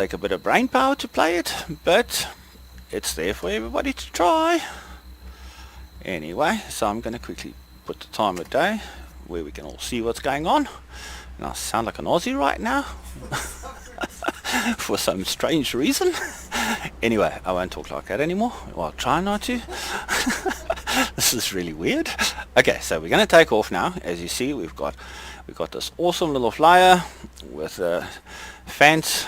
Take a bit of brain power to play it, but it's there for everybody to try. Anyway, so I'm going to quickly put the time of day where we can all see what's going on. And I sound like an Aussie right now for some strange reason. Anyway, I won't talk like that anymore. Well, I'll try not to. This is really weird. Okay, so we're going to take off now. As you see, we've got this awesome little flyer with fans.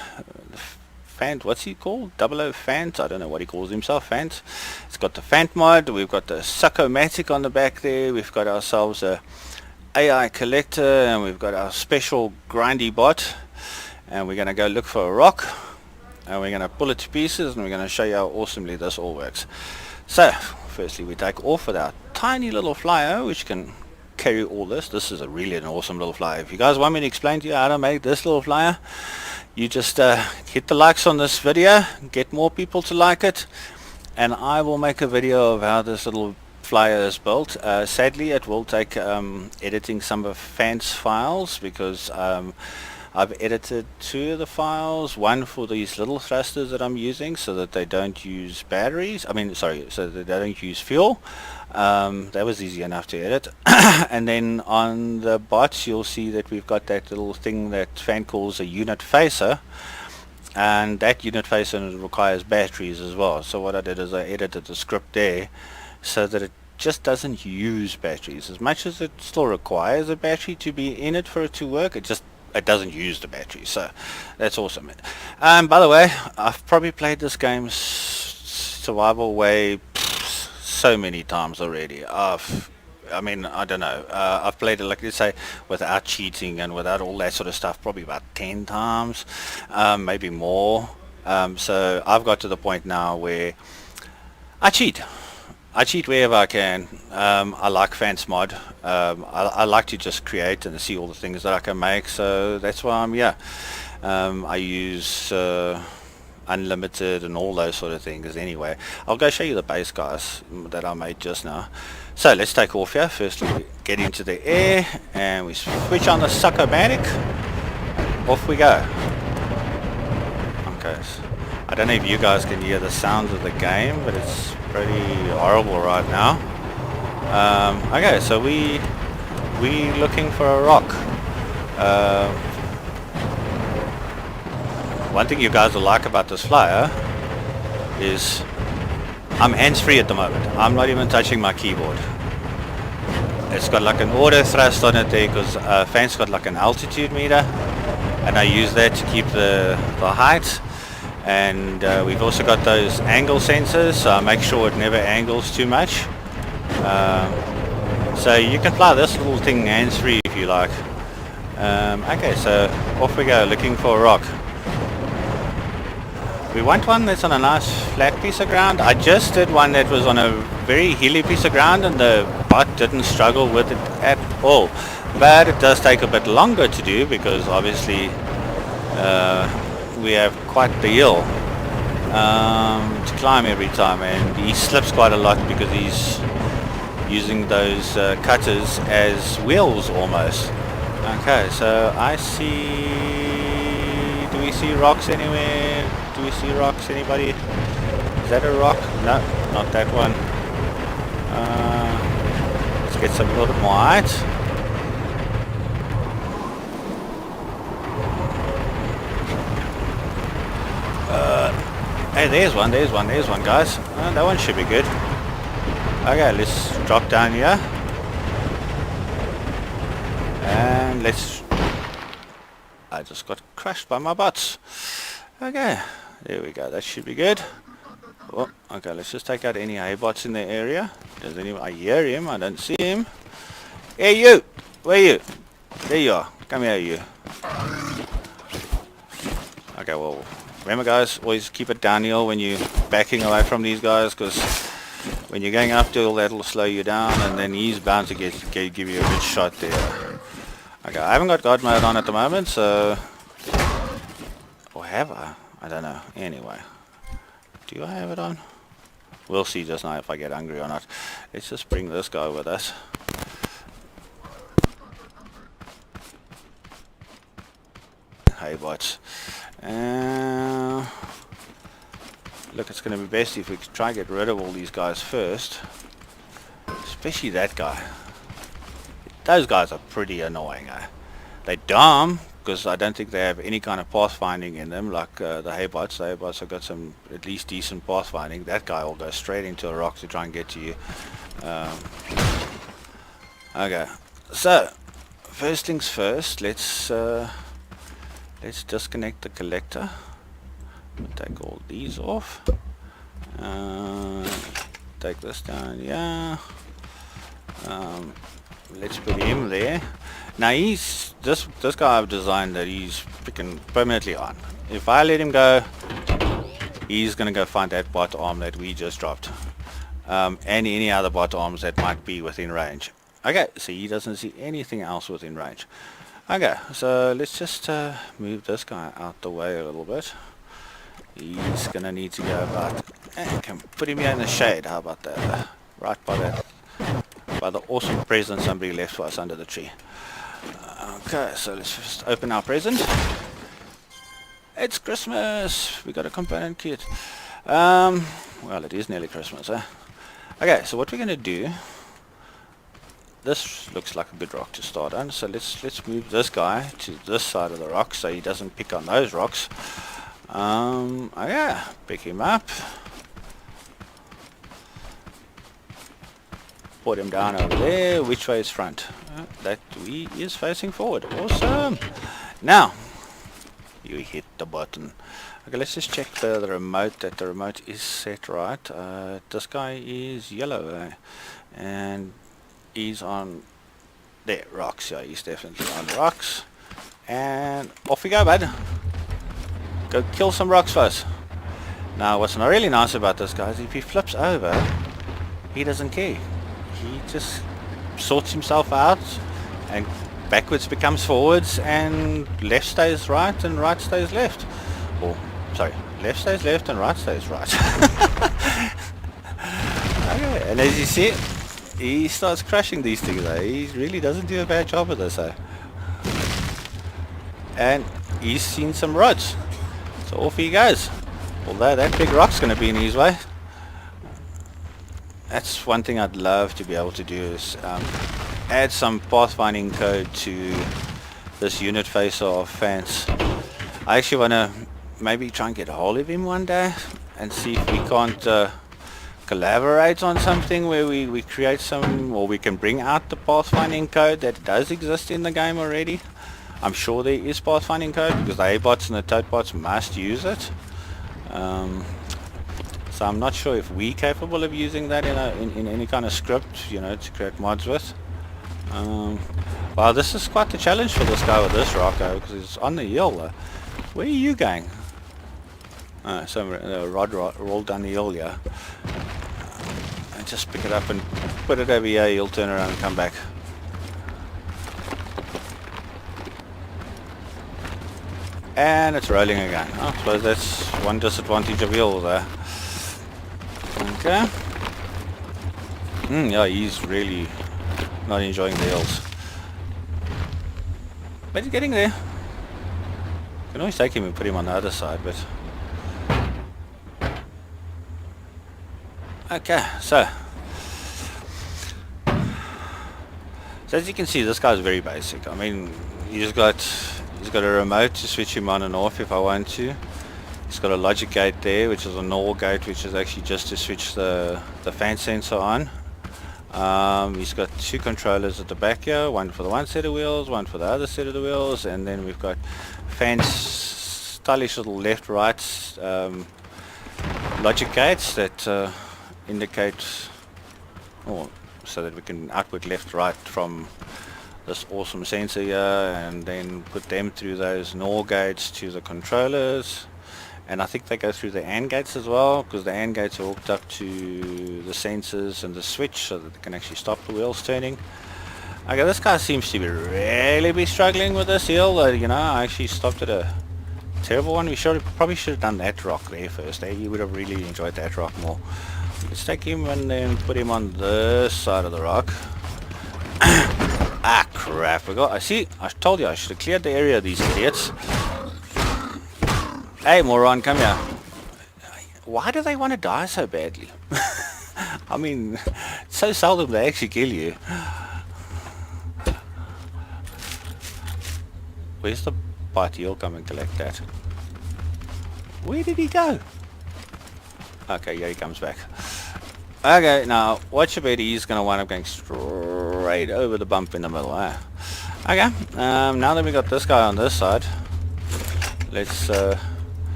Fant, what's he called? 00 Fant, I don't know what he calls himself, Fant. It's got the Fant mod, we've got the Succomatic on the back there, we've got ourselves a AI collector, and we've got our special grindy bot, and we're going to go look for a rock, and we're going to pull it to pieces, and we're going to show you how awesomely this all works. So, firstly we take off with our tiny little flyer, which can carry all this. This is really an awesome little flyer. If you guys want me to explain to you how to make this little flyer, you just hit the likes on this video, get more people to like it, and I will make a video of how this little flyer is built. Sadly, it will take editing some of Fant's files, because I've edited 2 of the files, one for these little thrusters that I'm using so that they don't use batteries, so that they don't use fuel. That was easy enough to edit. And then on the bots you'll see that we've got that little thing that Fan calls a unit facer, and that unit facer requires batteries as well. So what I did is I edited the script there so that it just doesn't use batteries. As much as it still requires a battery to be in it for it to work, it doesn't use the battery. So that's awesome. By the way, I've probably played this game survival way so many times already. I don't know, I've played it, like let's say, without cheating and without all that sort of stuff, probably about 10 times, maybe more. So I've got to the point now where I cheat wherever I can. I like Fans mod. I like to just create and see all the things that I can make, so that's why I'm here. I use unlimited and all those sort of things. Anyway, I'll go show you the base, guys, that I made just now. So let's take off here. Firstly, we get into the air and we switch on the Succomatic. Off we go. Okay, so I don't know if you guys can hear the sounds of the game, but it's pretty horrible right now. Okay, so we looking for a rock. One thing you guys will like about this flyer is I'm hands-free at the moment. I'm not even touching my keyboard. It's got like an auto thrust on it there, because Fan's got like an altitude meter, and I use that to keep the height. And we've also got those angle sensors, so I make sure it never angles too much. So you can fly this little thing hands-free if you like. Okay, so off we go looking for a rock. We want one that's on a nice flat piece of ground. I just did one that was on a very hilly piece of ground, and the bot didn't struggle with it at all. But it does take a bit longer to do, because obviously we have quite the hill to climb every time, and he slips quite a lot because he's using those cutters as wheels almost. Okay, so I see, do we see rocks anywhere? Do we see rocks, anybody? Is that a rock? No, not that one. Let's get some a little bit more height. Hey, there's one, guys. That one should be good. Okay, let's drop down here. And I just got crushed by my butts. Okay, there we go, that should be good. Oh, okay, let's just take out any hay bots in the area. Does anyone? I hear him, I don't see him. Hey you! Where are you? There you are. Come here, you. Okay, well, remember guys, always keep it downhill when you're backing away from these guys, because when you're going uphill, that'll slow you down, and then he's bound to give you a good shot there. Okay, I haven't got God mode on at the moment, so... Or have I? I don't know. Anyway. Do I have it on? We'll see just now if I get hungry or not. Let's just bring this guy with us. Hey bots. look, it's going to be best if we try and get rid of all these guys first. Especially that guy. Those guys are pretty annoying, eh? They're dumb, because I don't think they have any kind of pathfinding in them, like the haybots. The haybots have got some at least decent pathfinding. That guy will go straight into a rock to try and get to you. Okay, so first things first, let's disconnect the collector. We'll take all these off. Take this down, yeah. Let's put him there. Now he's this guy I've designed that he's freaking permanently on. If I let him go, he's gonna go find that bot arm that we just dropped, and any other bot arms that might be within range. Okay, so he doesn't see anything else within range. Okay, so let's just move this guy out the way a little bit. He's gonna need to go about, and can put him here in the shade. How about that? Right by that, by the awesome present somebody left for us under the tree. Okay, so let's just open our present. It's Christmas. We got a component kit. Well, it is nearly Christmas, eh? Okay, so what we're gonna do. This looks like a good rock to start on. So let's move this guy to this side of the rock so he doesn't pick on those rocks. Okay, pick him up. Put him down over there. Which way is front? That he is facing forward. Awesome. Now you hit the button. Okay, let's just check the remote, that the remote is set right. This guy is yellow, and he's on there, rocks. Yeah, he's definitely on rocks. And off we go, bud. Go kill some rocks first. Now what's not really nice about this guy is if he flips over, he doesn't care. He just sorts himself out, and backwards becomes forwards, and left stays right, and right stays left. Or, sorry, left stays left, and right stays right. Okay, and as you see, he starts crushing these things, though. He really doesn't do a bad job of this, though. And he's seen some rods, so off he goes. Although that big rock's going to be in his way. That's one thing I'd love to be able to do, is add some pathfinding code to this unit facer of fence. I actually want to maybe try and get a hold of him one day and see if we can't collaborate on something where we create some, or we can bring out the pathfinding code that does exist in the game already. I'm sure there is pathfinding code because the A-bots and the toad bots must use it. So I'm not sure if we're capable of using that in any kind of script, you know, to create mods with. Well, this is quite the challenge for this guy with this rock, because it's on the hill. Where are you going? So rod rolled down the hill, yeah. And just pick it up and put it over here. He'll turn around and come back. And it's rolling again. I suppose that's one disadvantage of hills there. Okay. Yeah, he's really not enjoying the hills. But he's getting there. You can always take him and put him on the other side, but... Okay, so as you can see, this guy's very basic. I mean, he's got a remote to switch him on and off if I want to. He's got a logic gate there, which is a NOR gate, which is actually just to switch the fan sensor on. He's got two controllers at the back here, one for the one set of wheels, one for the other set of the wheels, and then we've got stylish little left-right logic gates that indicate, so that we can output left-right from this awesome sensor here, and then put them through those NOR gates to the controllers. And I think they go through the AND gates as well, because the AND gates are hooked up to the sensors and the switch so that they can actually stop the wheels turning. Okay, this guy seems to be struggling with this hill. You know, I actually stopped at a terrible one. We probably should have done that rock there first. He would have really enjoyed that rock more. Let's take him and then put him on this side of the rock. Ah, crap. I told you I should have cleared the area of these idiots. Hey, moron, come here. Why do they want to die so badly? I mean, so seldom they actually kill you. Where's the bite? He'll come and collect that. Where did he go? Okay, yeah, he comes back. Okay, now, watch your bet. He's going to wind up going straight over the bump in the middle. Okay, now that we got this guy on this side, let's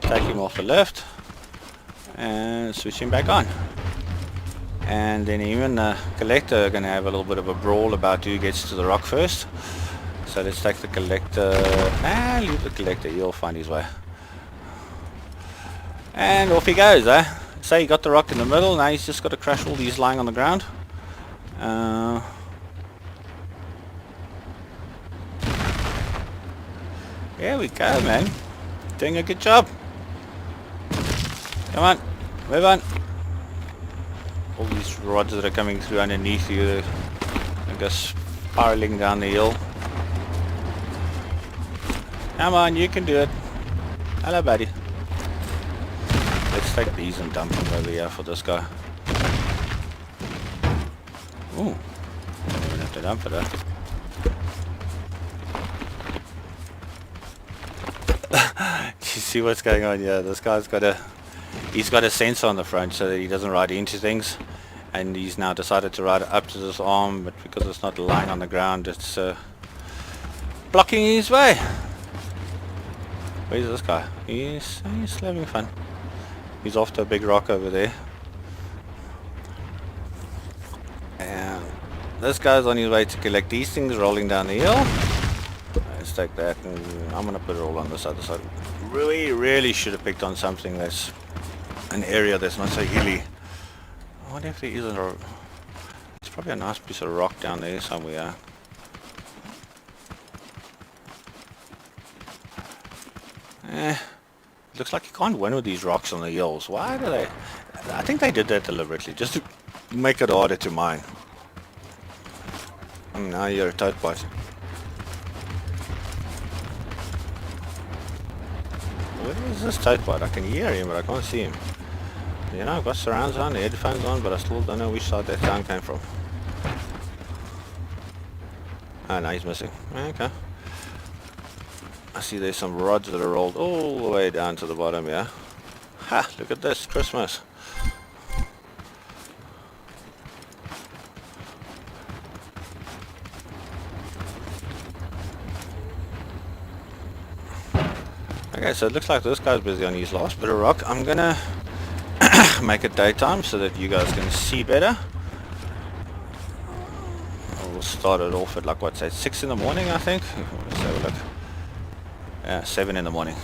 take him off the left and switch him back on. And then even the collector are going to have a little bit of a brawl about who gets to the rock first. So let's take the collector. Leave the collector. He'll find his way. And off he goes, eh? So he got the rock in the middle. Now he's just got to crush all these lying on the ground. There we go, man. Doing a good job. Come on, move on. All these rods that are coming through underneath you, I guess, spiraling down the hill. Come on, you can do it. Hello, buddy. Let's take these and dump them over here for this guy. Ooh, I don't even have to dump for that. You see what's going on here? This guy's got a sensor on the front so that he doesn't ride into things, and he's now decided to ride it up to this arm, but because it's not lying on the ground, it's blocking his way. Where's this guy? He's having fun. He's off to a big rock over there. And this guy's on his way to collect these things rolling down the hill. Let's take that, and I'm going to put it all on this other side. Really should have picked on something that's an area that's not so hilly. I wonder if there is a... There's probably a nice piece of rock down there somewhere. Looks like you can't win with these rocks on the hills. Why do they? I think they did that deliberately, just to make it harder to mine. Now you're a toad bite. Where is this toad bite? I can hear him, but I can't see him. You know, I've got surrounds on, the headphones on, but I still don't know which side that sound came from. Oh, no, he's missing. Okay. I see there's some rods that are rolled all the way down to the bottom, yeah? Ha! Look at this, Christmas. Okay, so it looks like this guy's busy on his last bit of rock. I'm gonna make it daytime so that you guys can see better. We'll start it off at, like, what's that, 6 in the morning, I think? Let's have a look. 7 in the morning.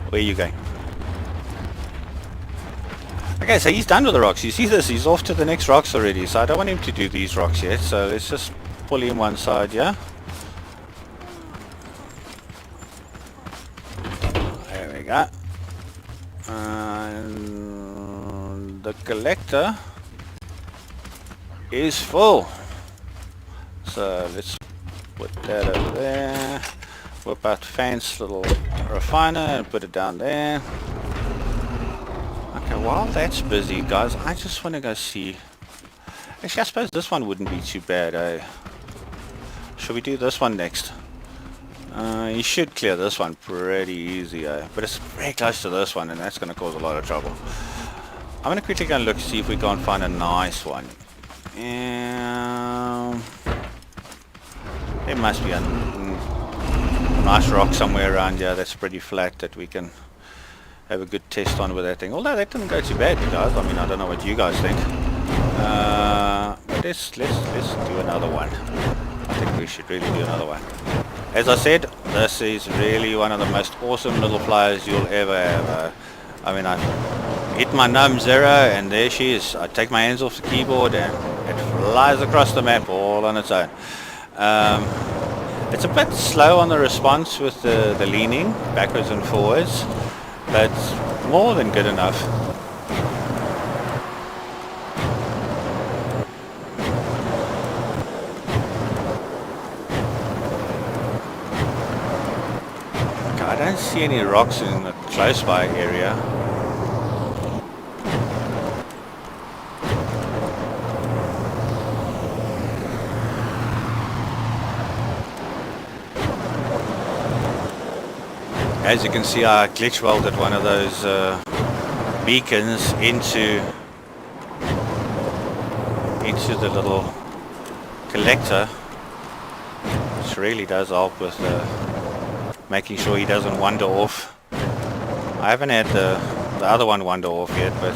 Where are you going? Okay, so he's done with the rocks. You see this? He's off to the next rocks already. So I don't want him to do these rocks yet. So let's just pull him one side, yeah? There we go. And the collector is full. So let's put that over there, whip out Fan's little refiner and put it down there. Okay, while that's busy, guys, I just want to go see. Actually, I suppose this one wouldn't be too bad, eh? Should we do this one next? You should clear this one pretty easy, eh? But it's very close to this one, and that's going to cause a lot of trouble. I'm going to quickly go and look to see if we can't find a nice one. There must be a nice rock somewhere around here that's pretty flat that we can have a good test on with that thing. Although that didn't go too bad, you guys. I mean, I don't know what you guys think. But let's do another one. I think we should really do another one. As I said, this is really one of the most awesome little flyers you'll ever have. I mean, I hit my num 0 and there she is. I take my hands off the keyboard and it flies across the map all on its own. It's a bit slow on the response with the leaning backwards and forwards, but more than good enough. I don't see any rocks in the close by area. As you can see, I glitch welded one of those beacons into the little collector, which really does help with making sure he doesn't wander off. I haven't had the other one wander off yet, but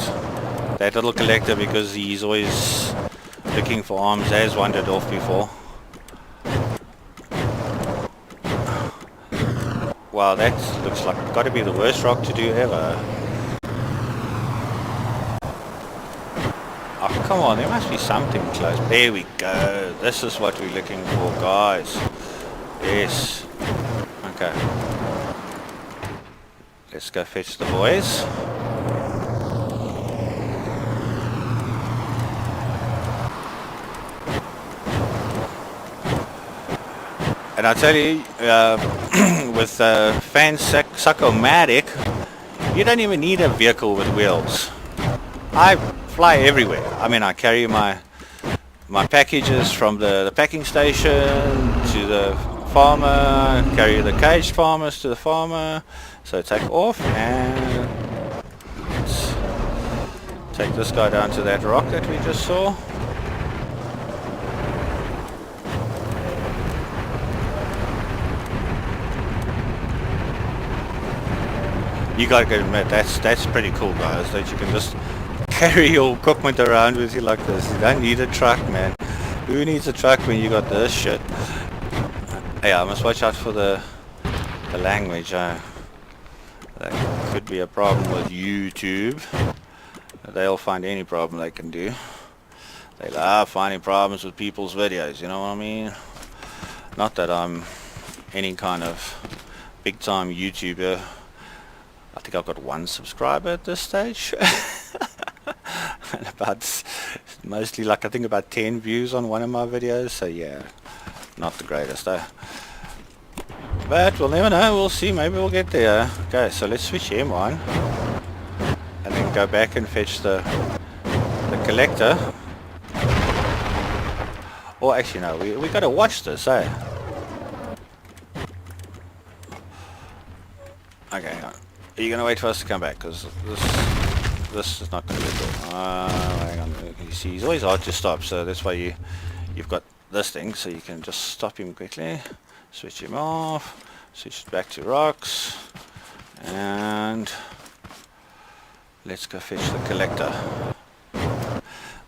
that little collector, because he's always looking for arms, has wandered off before. Wow, that looks like got to be the worst rock to do ever. Oh, come on, there must be something close. There we go. This is what we're looking for, guys. Yes. Okay. Let's go fetch the boys. And I tell you, with Fan Suck-O-Matic, you don't even need a vehicle with wheels. I fly everywhere. I mean, I carry my packages from the packing station to the farmer, carry the caged farmers to the farmer. So take off and let's take this guy down to that rock that we just saw. You gotta admit, that's pretty cool, guys, that you can just carry your equipment around with you like this. You don't need a truck, man. Who needs a truck when you got this shit? Yeah, I must watch out for the language. That could be a problem with YouTube. They'll find any problem they can do. They love finding problems with people's videos, you know what I mean? Not that I'm any kind of big time YouTuber. I think I've got 1 subscriber at this stage. And about mostly, like, I think about 10 views on one of my videos. So yeah, not the greatest though. But we'll never know. We'll see. Maybe we'll get there. Okay, so let's switch him on, and then go back and fetch the collector. Or actually no, we gotta watch this, eh? Okay, hang on. Are you going to wait for us to come back? Because this is not going to be good. Hang on. You see, he's always hard to stop, so that's why you've got this thing, so you can just stop him quickly, switch him off, switch it back to rocks, and let's go fetch the collector.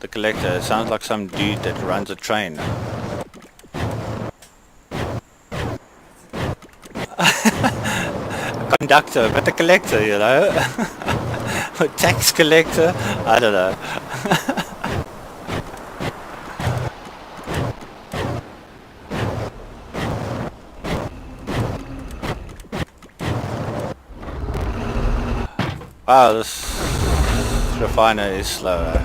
The collector, it sounds like some dude that runs a train. Conductor, but the collector, you know. A tax collector, I don't know. Wow, this refiner is slower.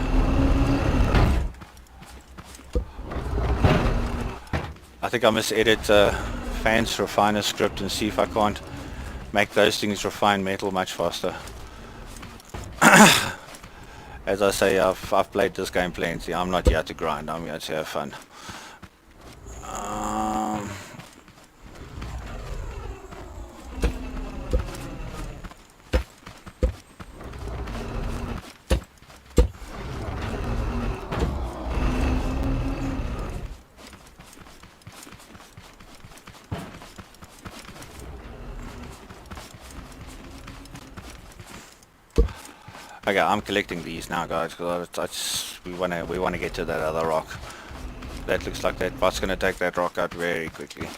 I think I must edit Fan's refiner script and see if I can't make those things refine metal much faster. As I say, I've played this game plenty. I'm not here to grind, I'm here to have fun. Okay, I'm collecting these now, guys, because we wanna get to that other rock. That looks like that bot's gonna take that rock out very quickly,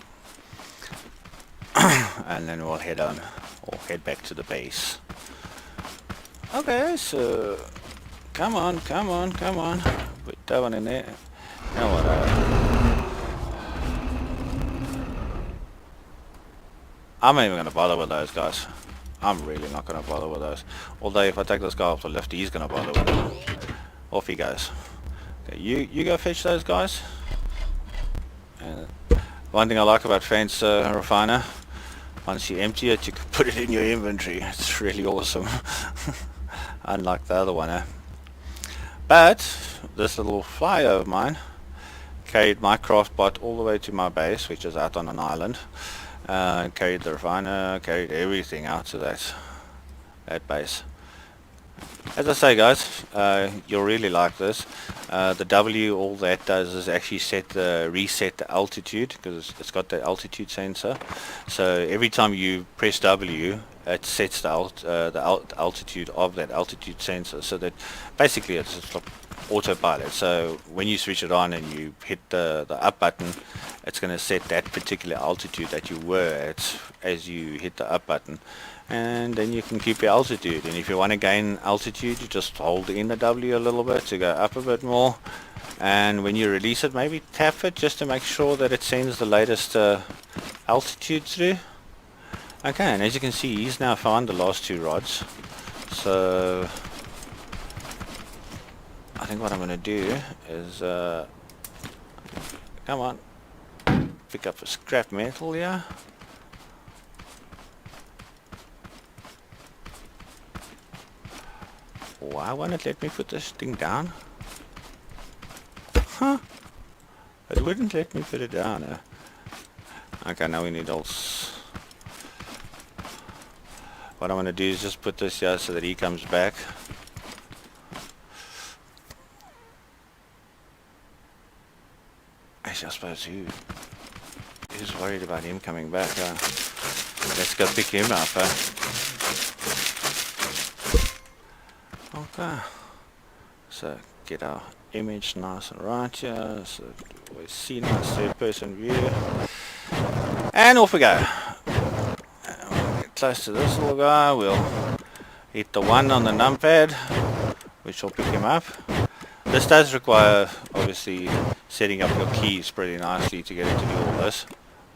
and then we'll head on, or head back to the base. Okay, so come on. Put that one in there. You know what? I'm not even gonna bother with those guys. I'm really not going to bother with those. Although if I take this guy off the left, he's going to bother with them. Off he goes. Okay, you go fetch those guys. And one thing I like about Fan's refiner, Once you empty it, you can put it in your inventory. It's really awesome. Unlike the other one, eh? But this little flyer of mine carried my craft bot all the way to my base, which is out on an island. Carried the refiner, carried everything out to that base. As I say, guys, you'll really like this. The W, all that does is actually reset the altitude, because it's got the altitude sensor. So every time you press W, it sets the altitude of that altitude sensor. So that basically it's just like autopilot. So when you switch it on and you hit the up button, it's going to set that particular altitude that you were at as you hit the up button. And then you can keep your altitude, and if you want to gain altitude, you just hold in the W a little bit to go up a bit more, and when you release it, maybe tap it just to make sure that it sends the latest altitude through. Okay, and as you can see, he's now found the last 2 rods. So I think what I'm going to do is come on, pick up a scrap metal here. Why won't it let me put this thing down? Huh? It wouldn't let me put it down. Okay, now we need all... What I'm going to do is just put this here so that he comes back. Actually, I suppose who's worried about him coming back? Let's go pick him up. Okay, so get our image nice and right here, so we see nice third person view, and off we go. We'll get close to this little guy, we'll hit the 1 on the numpad, which will pick him up. This does require obviously setting up your keys pretty nicely to get it to do all this.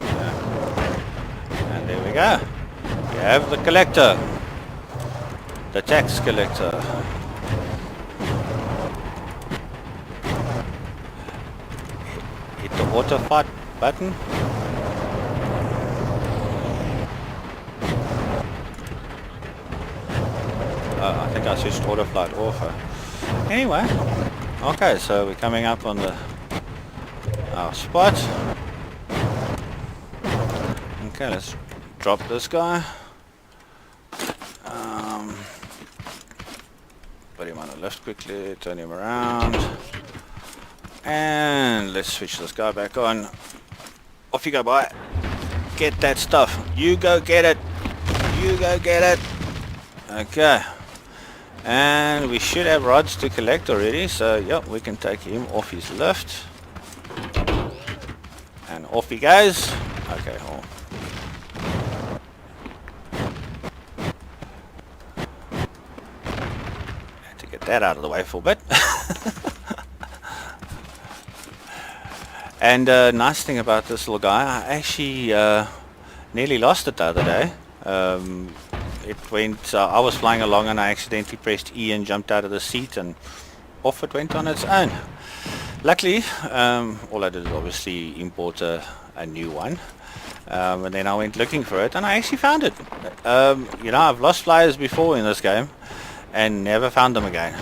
And there we go, we have the collector. The tax collector. Hit the auto fight button. I think I switched auto flight off. Anyway, okay, so we're coming up on our spot. Okay, let's drop this guy. Put him on the lift quickly, turn him around, and let's switch this guy back on. Off you go, boy. Get that stuff. You go get it. You go get it. Okay. And we should have rods to collect already, so yep, we can take him off his lift. And off he goes. Okay, hold on. That out of the way for a bit. And nice thing about this little guy, I actually nearly lost it the other day. It went, I was flying along and I accidentally pressed E and jumped out of the seat, and off it went on its own. Luckily, all I did is obviously import a new one. And then I went looking for it and I actually found it. You know, I've lost flyers before in this game and never found them again,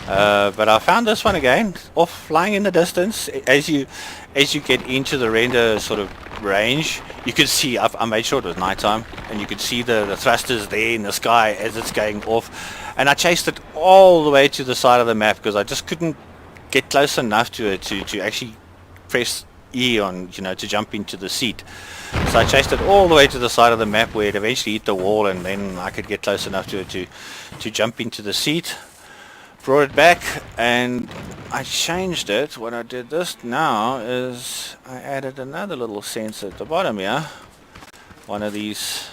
but I found this one again, off flying in the distance. As you get into the render sort of range, you could see, I made sure it was nighttime, and you could see the thrusters there in the sky as it's going off, and I chased it all the way to the side of the map because I just couldn't get close enough to it to actually press E on, you know, to jump into the seat. So I chased it all the way to the side of the map where it eventually hit the wall, and then I could get close enough to it to jump into the seat. Brought it back and I changed it. What I did this now is I added another little sensor at the bottom here. One of these,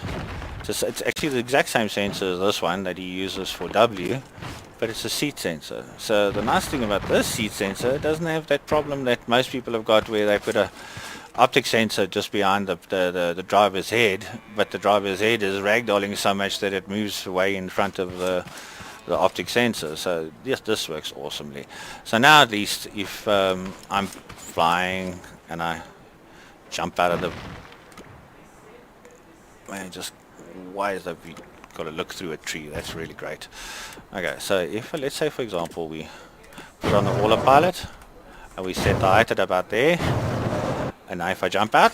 it's actually the exact same sensor as this one that he uses for W, but it's a seat sensor. So the nice thing about this seat sensor, it doesn't have that problem that most people have got where they put a optic sensor just behind the driver's head, but the driver's head is ragdolling so much that it moves way in front of the optic sensor. So yes, this works awesomely. So now at least if I'm flying and I jump out of the Man, just why is that we got to look through a tree? That's really great. Okay, so if let's say for example we put on the autopilot and we set the height at about there, and now if I jump out,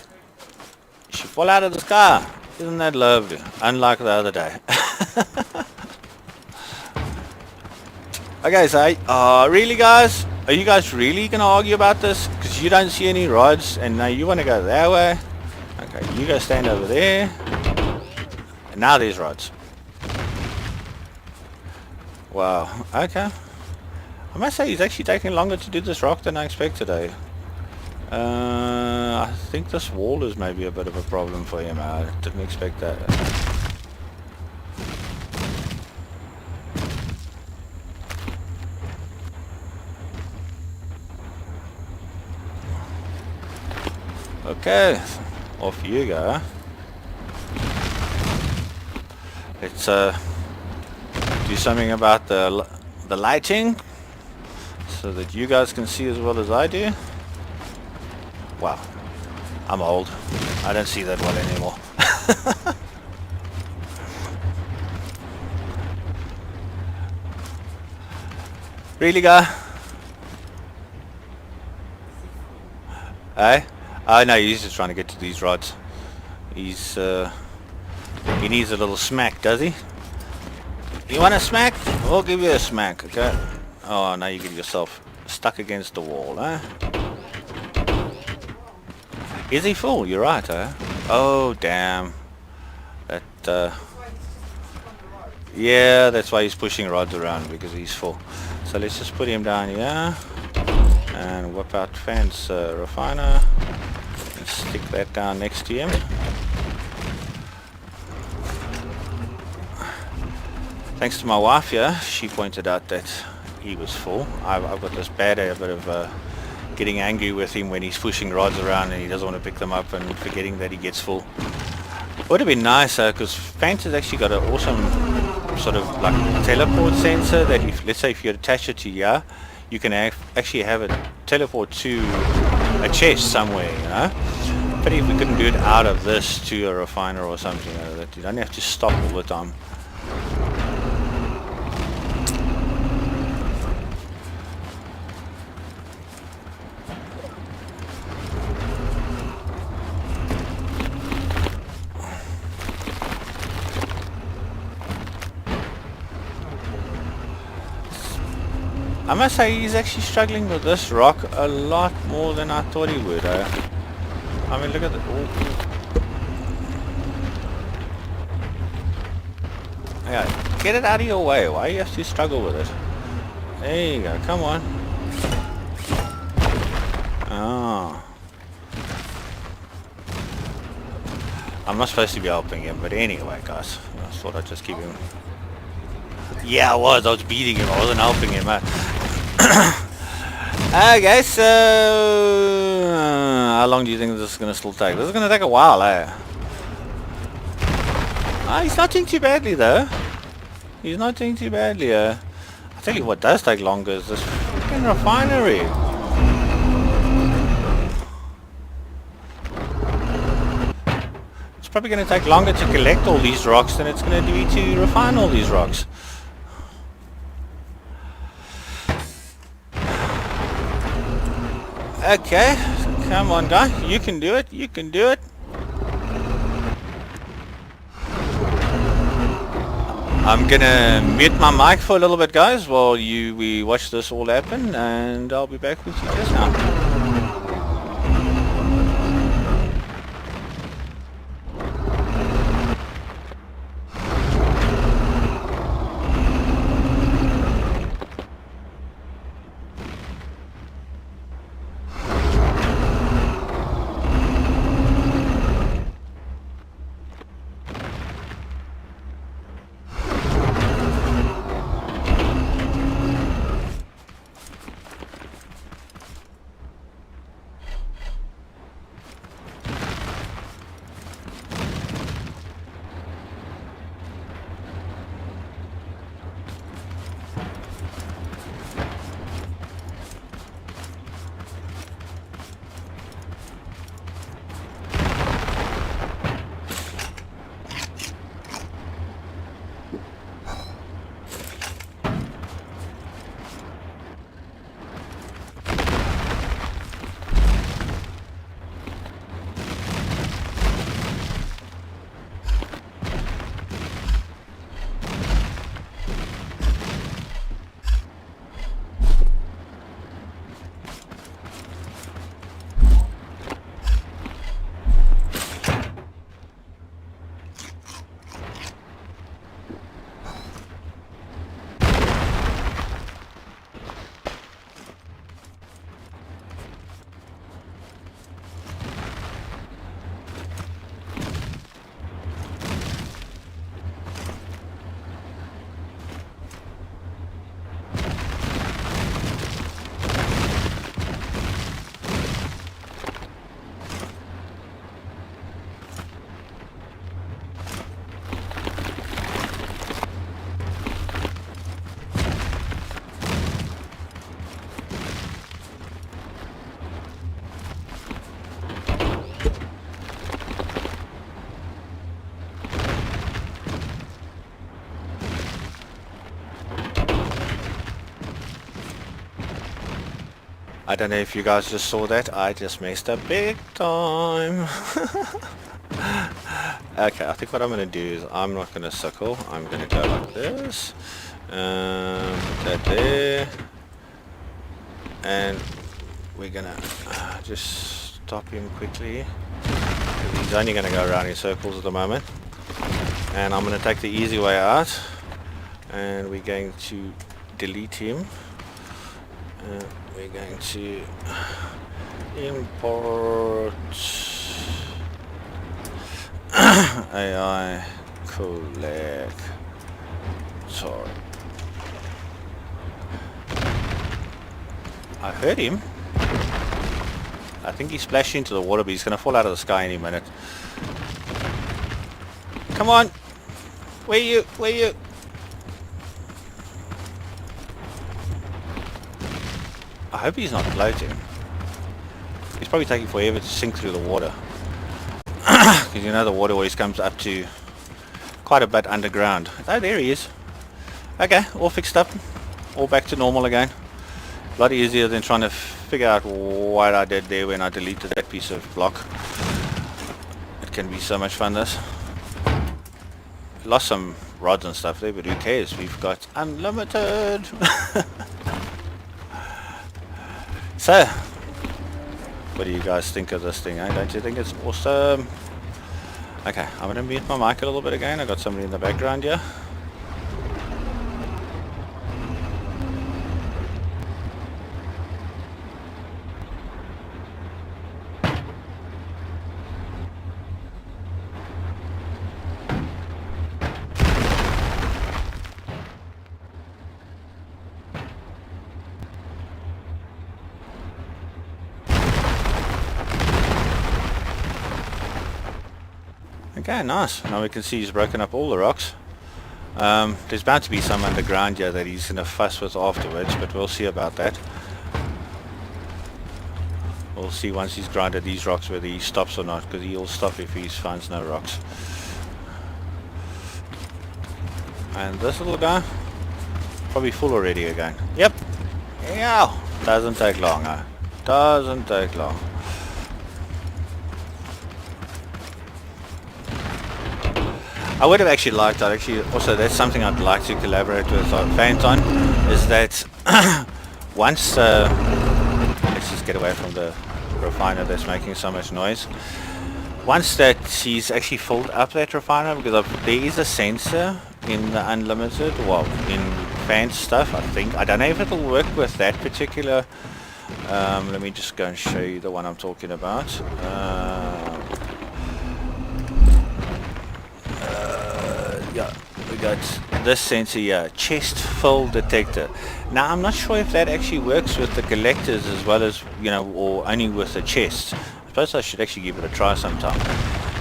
it should fall out of the sky. Isn't that lovely? Unlike the other day. Okay, so really guys? Are you guys really going to argue about this? Because you don't see any rods and now you want to go that way. Okay, you go stand over there. And now there's rods. Wow, okay. I must say he's actually taking longer to do this rock than I expected, eh? I think this wall is maybe a bit of a problem for him. I didn't expect that. Okay, off you go. Let's do something about the lighting so that you guys can see as well as I do. Wow, I'm old. I don't see that well anymore. Really, guy? Eh? Oh no, he's just trying to get to these rods. He's he needs a little smack, does he? You want a smack? We'll give you a smack, okay? Oh, now you get yourself stuck against the wall, eh? Is he full? You're right, eh? Oh, damn. That, yeah, that's why he's pushing rods around, because he's full. So let's just put him down here. And whip out fence refiner. And stick that down next to him. Thanks to my wife here, she pointed out that he was full. I've got this bad habit of getting angry with him when he's pushing rods around and he doesn't want to pick them up and forgetting that he gets full. It would have been nice because Fant has actually got an awesome sort of like teleport sensor that if, let's say if you attach it to here, you can actually have it teleport to a chest somewhere, you know. But if we couldn't do it out of this to a refiner or something, that you don't have to stop all the time. I must say he's actually struggling with this rock a lot more than I thought he would. I mean, look at the... Yeah, get it out of your way. Why do you have to struggle with it? There you go. Come on. Oh. I'm not supposed to be helping him, but anyway, guys. I thought I'd just keep him... Yeah, I was beating him. I wasn't helping him. Okay, so how long do you think this is going to still take? This is going to take a while, eh? He's not doing too badly, though. He's not doing too badly. I'll tell you what does take longer is this freaking refinery. It's probably going to take longer to collect all these rocks than it's going to do to refine all these rocks. Okay, come on guy, you can do it, you can do it. I'm gonna mute my mic for a little bit guys while we watch this all happen, and I'll be back with you just now. I don't know if you guys just saw that. I just messed up big time. Okay, I think what I'm going to do is I'm not going to circle. I'm going to go like this. Put that there. And we're going to just stop him quickly. He's only going to go around in circles at the moment. And I'm going to take the easy way out. And we're going to delete him. We're going to import AI collector. I heard him. I think he splashed into the water, but he's going to fall out of the sky any minute. Come on! Where you? Where you? I hope he's not floating. He's probably taking forever to sink through the water. Because you know the water always comes up to quite a bit underground. Oh, there he is. Okay, all fixed up. All back to normal again. A lot easier than trying to figure out what I did there when I deleted that piece of block. It can be so much fun, this. Lost some rods and stuff there, but who cares? We've got unlimited. So, what do you guys think of this thing, eh? Don't you think it's awesome? Okay, I'm going to mute my mic a little bit again. I got somebody in the background here. Okay, nice. Now we can see he's broken up all the rocks. There's bound to be some underground here that he's going to fuss with afterwards, but we'll see about that. We'll see once he's grinded these rocks whether he stops or not, because he'll stop if he finds no rocks. And this little guy, probably full already again. Yep. Yeah. Doesn't take long, huh? Doesn't take long. I would have actually liked, that's something I'd like to collaborate with Faint on, is that once, let's just get away from the refiner that's making so much noise. Once that he's actually filled up that refiner, because there is a sensor in the unlimited, well, in Faint stuff, I think. I don't know if it'll work with that particular, let me just go and show you the one I'm talking about. Yeah, we got this sensor here, chest fill detector. Now I'm not sure if that actually works with the collectors as well as, you know, or only with the chests. I suppose I should actually give it a try sometime.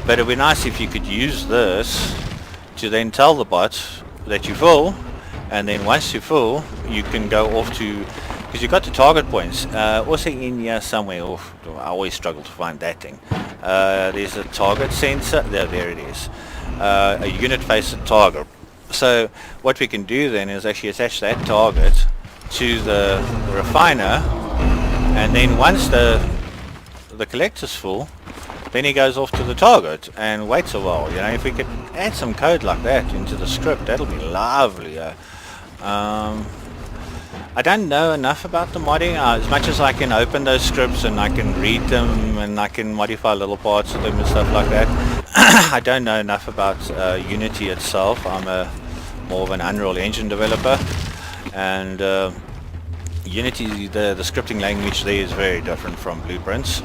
But it would be nice if you could use this to then tell the bot that you're full, and then once you're full you can go off to, because you've got the target points. Also in here somewhere, I always struggle to find that thing. There's a target sensor, there it is. A unit face target. So what we can do then is actually attach that target to the refiner, and then once the collector's full, then he goes off to the target and waits a while. You know, if we could add some code like that into the script, that'll be lovely. I don't know enough about the modding. As much as I can open those scripts and I can read them and I can modify little parts of them and stuff like that, I don't know enough about Unity itself. I'm more of an Unreal Engine developer, and Unity, the scripting language there is very different from Blueprints.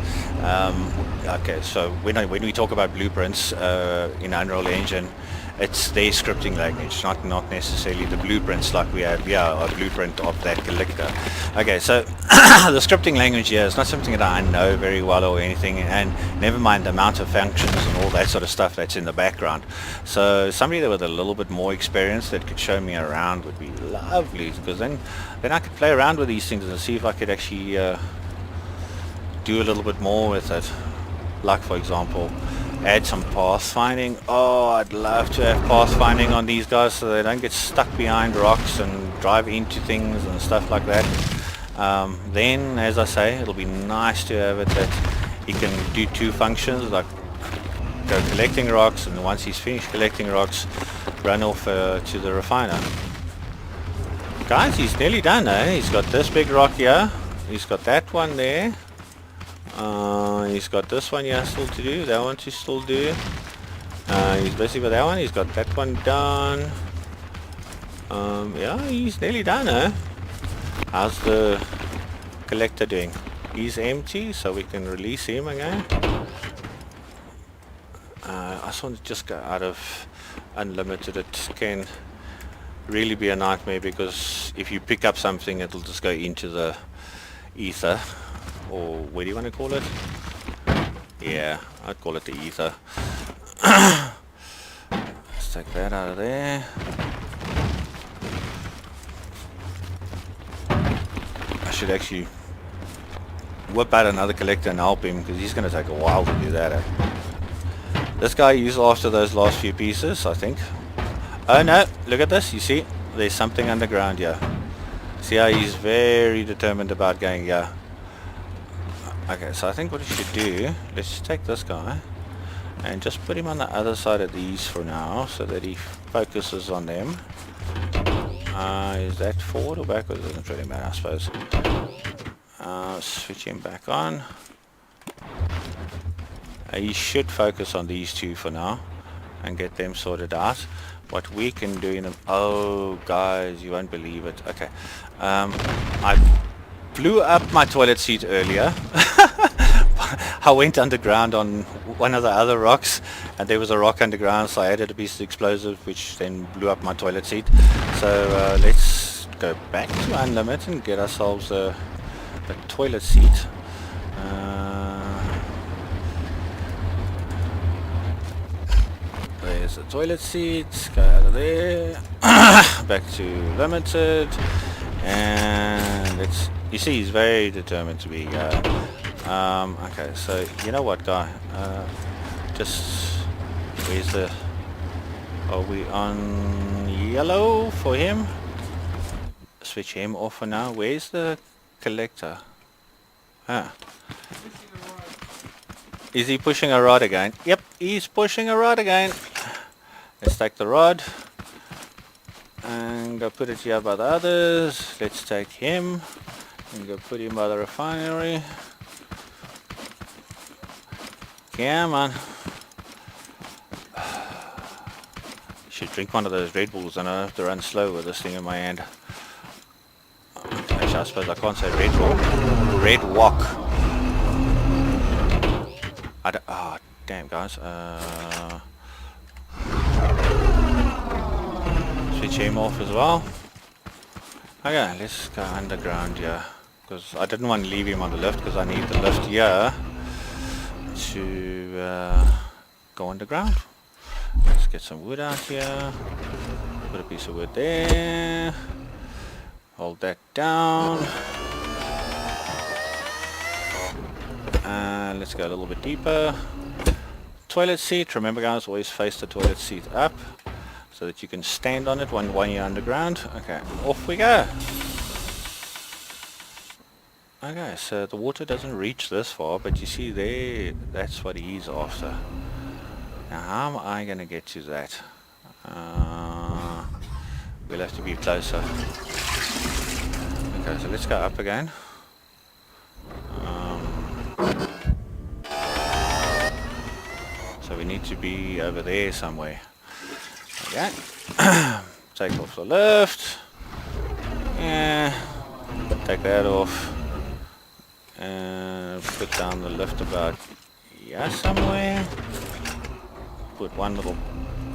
Okay, so when we talk about Blueprints in Unreal Engine, it's their scripting language, not necessarily the blueprints like we have here, a blueprint of that collector. Okay, so the scripting language here is not something that I know very well or anything, and never mind the amount of functions and all that sort of stuff that's in the background. So somebody that with a little bit more experience that could show me around would be lovely, because then I could play around with these things and see if I could actually do a little bit more with it. Like, for example, add some pathfinding. Oh, I'd love to have pathfinding on these guys so they don't get stuck behind rocks and drive into things and stuff like that. Then, as I say, it'll be nice to have it that he can do two functions, like go collecting rocks, and once he's finished collecting rocks, run off to the refiner. Guys, he's nearly done, eh? He's got this big rock here, he's got that one there, he's got this one here still to do, that one to still do, he's busy with that one, he's got that one done. Yeah, he's nearly done, eh? How's the collector doing? He's empty, so we can release him again. I just want to just go out of unlimited. It can really be a nightmare, because if you pick up something, it'll just go into the ether, or what do you want to call it? Yeah, I'd call it the ether. Let's take that out of there. I should actually whip out another collector and help him, because he's going to take a while to do that. This guy is after those last few pieces, I think. Oh no, look at this, you see, there's something underground here. See how he's very determined about going here. Okay, so I think what we should do, let's just take this guy and just put him on the other side of these for now, so that he focuses on them. Is that forward or backwards? Doesn't really matter, I suppose. Switch him back on. He should focus on these two for now and get them sorted out. What we can do in a... Oh, guys, you won't believe it. Okay. I blew up my toilet seat earlier. I went underground on one of the other rocks, and there was a rock underground, so I added a piece of explosive, which then blew up my toilet seat. So let's go back to Unlimited and get ourselves a toilet seat. There's the toilet seat, go out of there, back to Limited, and let's, you see he's very determined to be, okay, so you know what, guy, just, where's the, are we on yellow for him? Switch him off for now. Where's the collector? Ah. Is he pushing a rod again? Yep, he's pushing a rod again. Let's take the rod and go put it here by the others. Let's take him and go put him by the refinery. Come on. Should drink one of those Red Bulls, and I have to run slow with this thing in my hand. Actually, I suppose I can't say Red Bull. Red Walk. Oh, damn, guys. Switch him off as well. Okay, let's go underground here, because I didn't want to leave him on the lift, because I need the lift here to go underground. Let's get some wood out here. Put a piece of wood there. Hold that down. Let's go a little bit deeper. Toilet seat. Remember, guys, always face the toilet seat up so that you can stand on it when you're underground. Okay, off we go. Okay, so the water doesn't reach this far, but you see there, that's what he's after. Now, how am I going to get to that? We'll have to be closer. Okay, so let's go up again. So we need to be over there somewhere. Okay. Take off the lift. Yeah. Take that off. And put down the lift about here somewhere. Put one little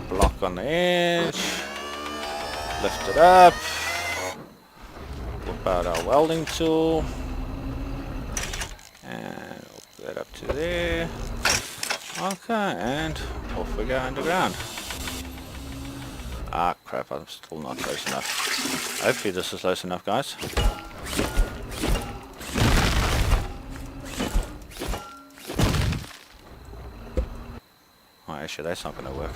block on the edge. Lift it up. Whip out our welding tool. And put that up to there. Okay, and off we go underground. Ah, crap, I'm still not close enough. Hopefully this is close enough, guys. Oh, actually, that's not going to work.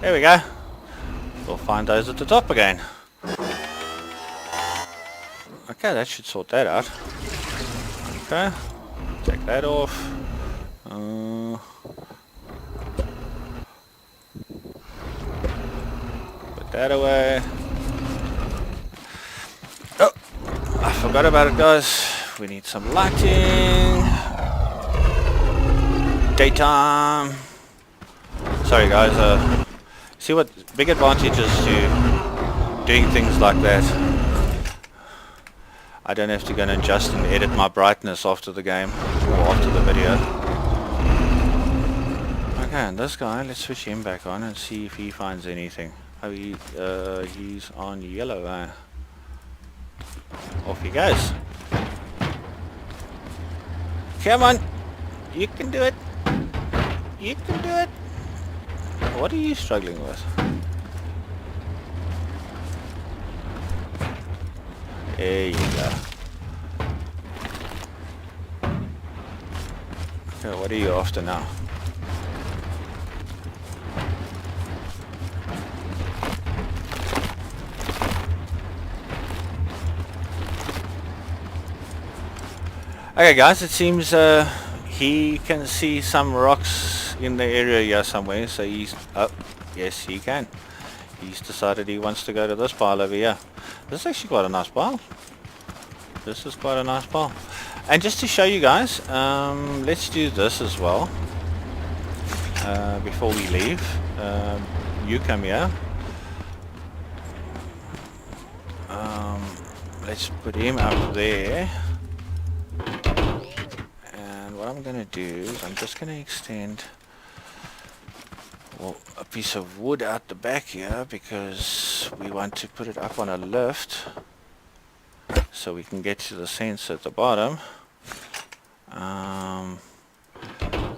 There we go. We'll find those at the top again. Okay, that should sort that out. Okay, take that off. Put that away. Oh, I forgot about it, guys. We need some lighting. Daytime. Sorry, guys. See what big advantages to doing things like that. I don't have to go and adjust and edit my brightness after the game or after the video. Okay, and this guy, let's switch him back on and see if he finds anything. Oh, he's on yellow. Off he goes. Come on, you can do it. You can do it. What are you struggling with? There you go. Okay, what are you after now? Okay guys, it seems he can see some rocks in the area here somewhere, so he's... Oh, yes he can. He's decided he wants to go to this pile over here. This is actually quite a nice pile. This is quite a nice pile. And just to show you guys, let's do this as well. Before we leave, you come here. Let's put him up there. And what I'm going to do is I'm just going to extend a piece of wood out the back here, because we want to put it up on a lift so we can get to the sensor at the bottom.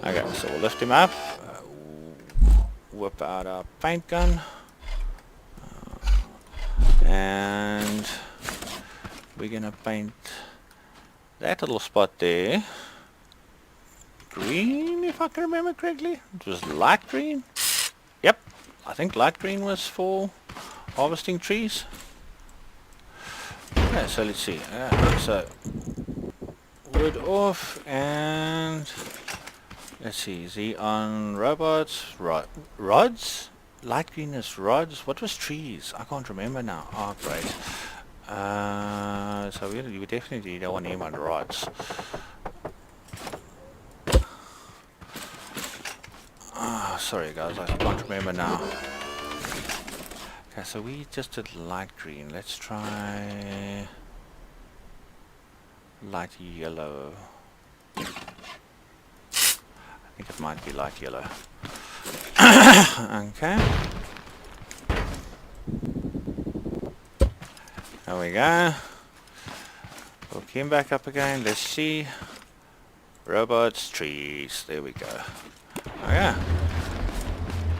Okay, so we'll lift him up, whip out our paint gun, and we're gonna paint that little spot there green, if I can remember correctly. It was light green. Yep, I think light green was for harvesting trees. Okay, so let's see. So wood off, and let's see, is he on robots? Rods? Light green is rods. What was trees? I can't remember now. Oh, great. So we definitely don't want him on rods. Sorry guys, I can't remember now. Okay, so we just did light green. Let's try light yellow. I think it might be light yellow. Okay. There we go. Hook him back up again. Let's see. Robots, trees. There we go. Oh yeah.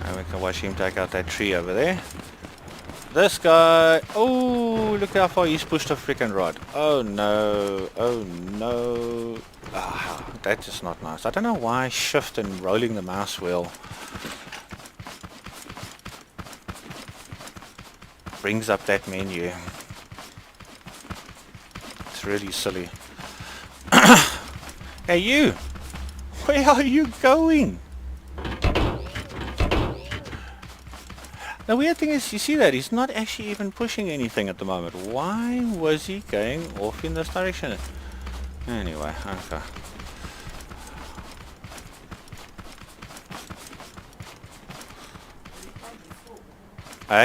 And we can watch him take out that tree over there. This guy, oh, look how far he's pushed a freaking rod. Oh no, oh no. Ah, that's just not nice. I don't know why shift and rolling the mouse wheel brings up that menu. It's really silly. Hey you, where are you going? The weird thing is, you see that he's not actually even pushing anything at the moment. Why was he going off in this direction? Anyway, okay.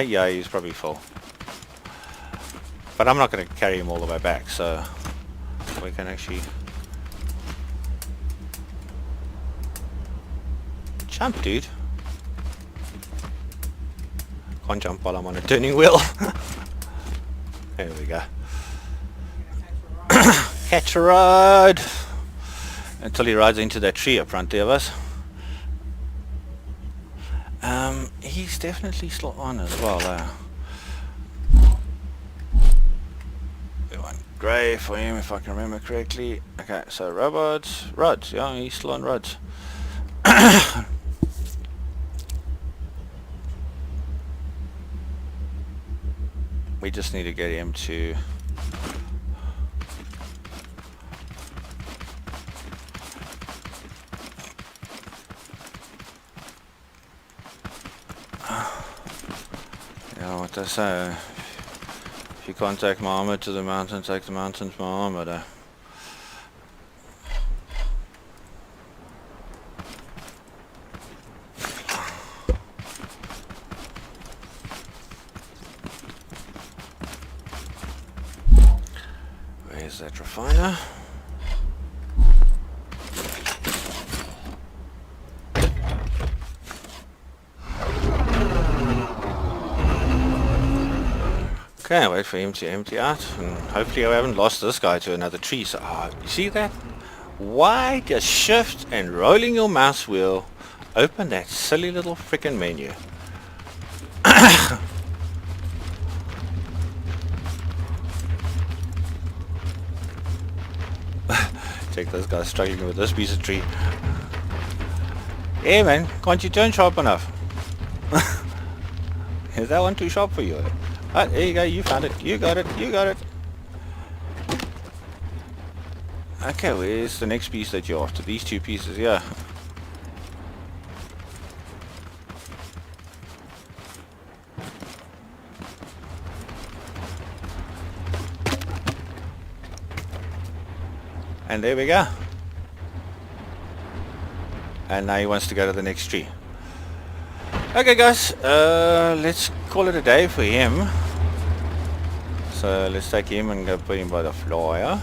Yeah, he's probably full. But I'm not going to carry him all the way back, so we can actually jump, dude. Can't jump while I'm on a turning wheel. There we go. Catch a ride until he rides into that tree up front there of us. He's definitely still on as well. We want grey for him, if I can remember correctly. Okay, so robots, rods. Yeah, he's still on rods. We just need to get him to Yeah, what they say, if you can't take Muhammad to the mountain, take the mountain to Muhammad. Where's that refiner? Okay, wait for him to empty out, and hopefully I haven't lost this guy to another tree. So, you see that? Why does shift and rolling your mouse wheel open that silly little frickin' menu? Check this guy struggling with this piece of tree. Hey man, can't you turn sharp enough? Is that one too sharp for you? Ah, there you go, you found it. You got it, you got it. Okay, where's the next piece that you're after? These two pieces, yeah. And there we go. And now he wants to go to the next tree. Okay guys, let's call it a day for him. So let's take him and go put him by the flyer.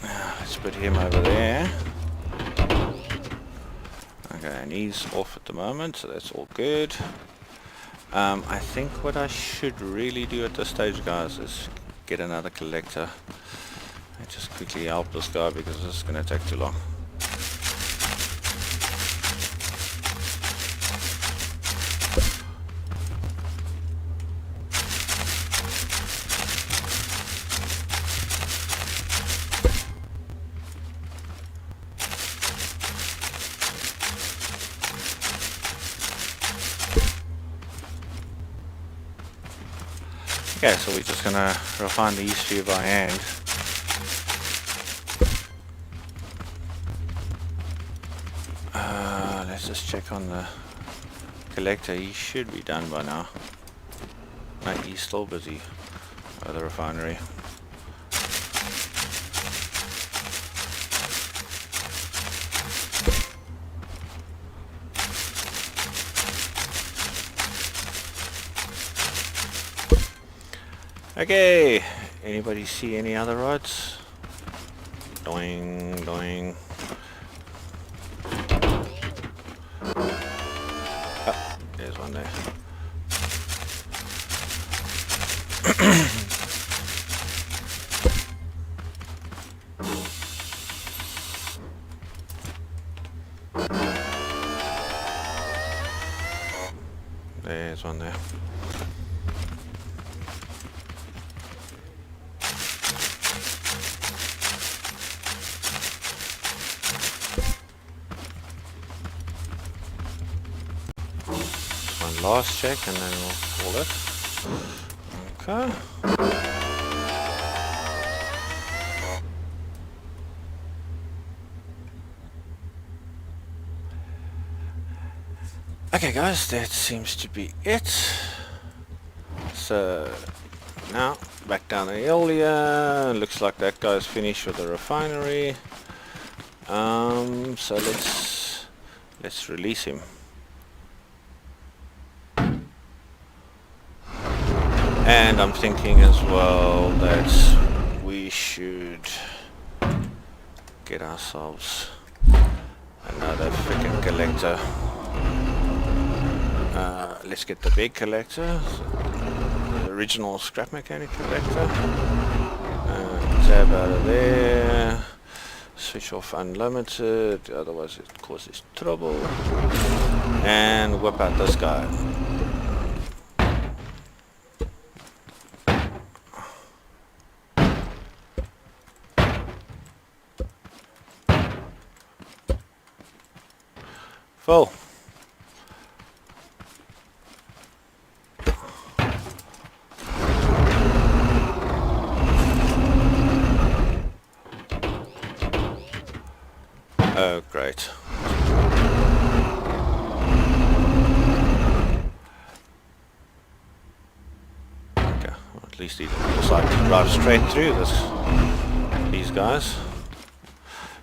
Let's put him over there. Okay, and he's off at the moment, so that's all good. I think what I should really do at this stage, guys, is get another collector and just quickly help this guy, because this is going to take too long. Okay, so we're just gonna refine these few by hand. Let's just check on the collector. He should be done by now. No, he's still busy at the refinery. Okay, anybody see any other rods? Doing, doing. Oh, there's one there. There's one there. Last check and then we'll call it. Okay. Okay guys, that seems to be it. So now back down the hill here. Looks like that guy's finished with the refinery. So let's release him. And I'm thinking as well that we should get ourselves another freaking collector. Let's get the big collector, the original scrap mechanic collector. Tab out of there. Switch off unlimited, otherwise it causes trouble. And whip out this guy. Full. great. Okay, well, at least these looks like to drive straight through these guys.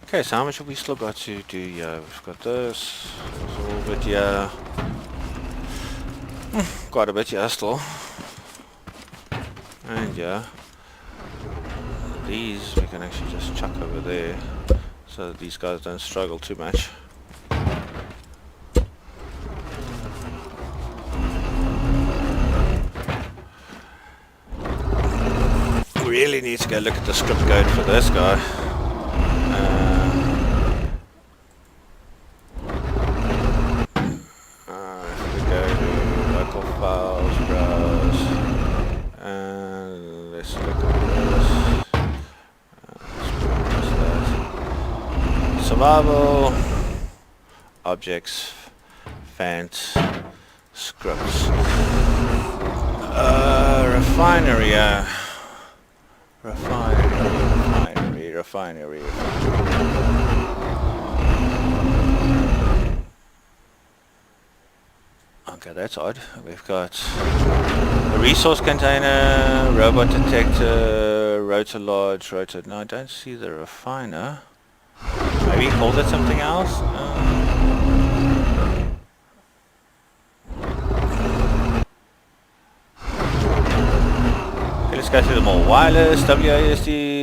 Okay, so how much have we still got to do here? We've got this, a little bit here. Quite a bit here still. And yeah, these we can actually just chuck over there so that these guys don't struggle too much. Really need to go look at the script code for this guy. If we go to local files, browse, and let's look at this. Survival, objects, fans, scripts, refinery. Refinery. Okay, that's odd. We've got a resource container, robot detector, rotor lodge, rotor... No, I don't see the refiner. Maybe he called it something else? Okay, let's go through them all. Wireless, WASD...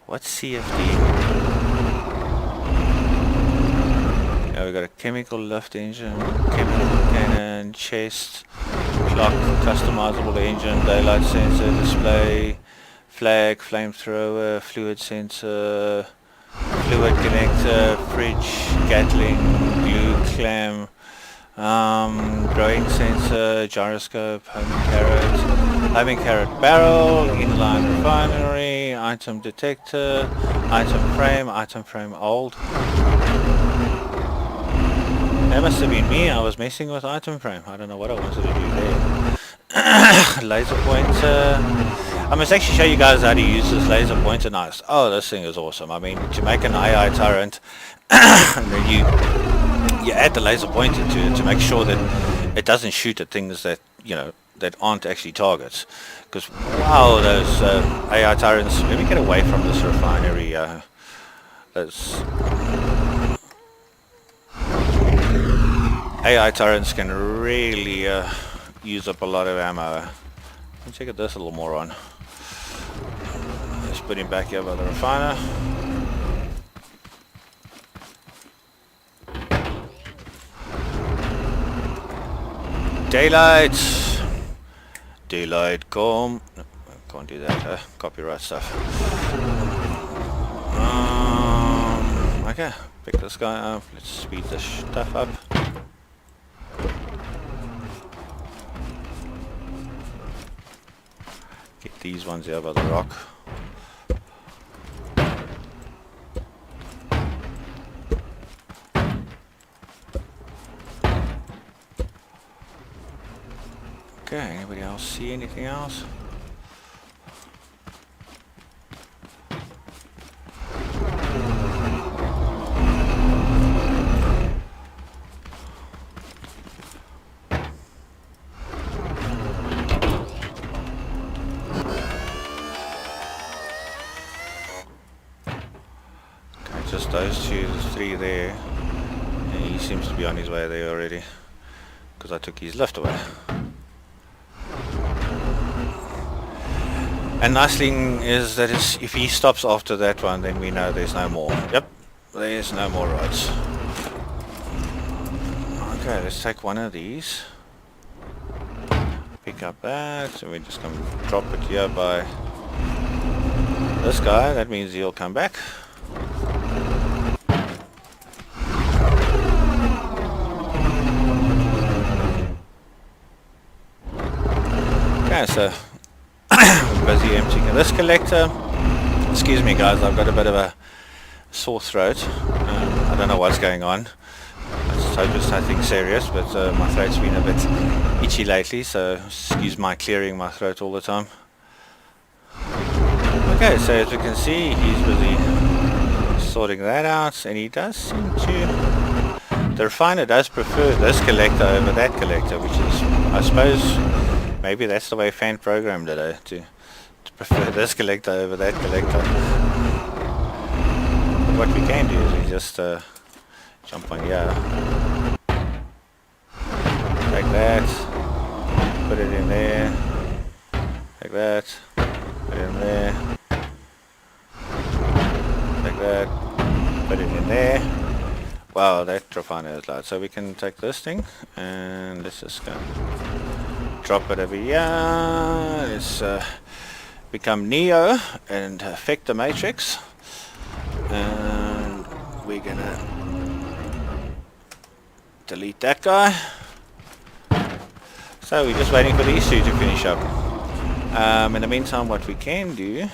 What's CFD? Yeah, we got a chemical lift engine, chemical cannon, chest, clock, customizable engine, daylight sensor, display, flag, flamethrower, fluid sensor, fluid connector, fridge, Gatling, glue clamp, growing sensor, gyroscope, homing carrot barrel, inline refinery, item detector, item frame old. That must have been me. I was messing with item frame. I don't know what I wanted to do there. Laser pointer. I must actually show you guys how to use this laser pointer. Nice. Oh, this thing is awesome. I mean, to make an AI turret, and then you add the laser pointer to it to make sure that it doesn't shoot at things that, you know, that aren't actually targets. Because wow, those AI turrets. Let me get away from this refinery. Those AI turrets can really use up a lot of ammo. Let's check this a little more on. Let's put him back here by the refiner. Daylight, come. No, I can't do that, copyright stuff. Okay, pick this guy up. Let's speed this stuff up. Get these ones here by the rock. Okay, anybody else see anything else? Okay, just those two, there's three there. And he seems to be on his way there already, because I took his lift away. And nice thing is that if he stops after that one, then we know there's no more. Yep, there's no more rods. Okay, let's take one of these. Pick up that, so we just come drop it here by this guy. That means he'll come back. Okay, so busy emptying this collector. Excuse me guys, I've got a bit of a sore throat. I don't know what's going on. So just nothing serious, but my throat's been a bit itchy lately, so excuse my clearing my throat all the time. Okay, so as you can see, he's busy sorting that out, and he does seem to... The refiner does prefer this collector over that collector, which is, I suppose, maybe that's the way Fan programmed it, to prefer this collector over that collector. But what we can do is we just jump on here, take that, put it in there, take that, put it in there, take that, put it in there. Wow, that refiner is loud. So we can take this thing and let's just go drop it over here. Let's become Neo and affect the matrix, and we're gonna delete that guy. So we're just waiting for these two to finish up. In the meantime, what we can do,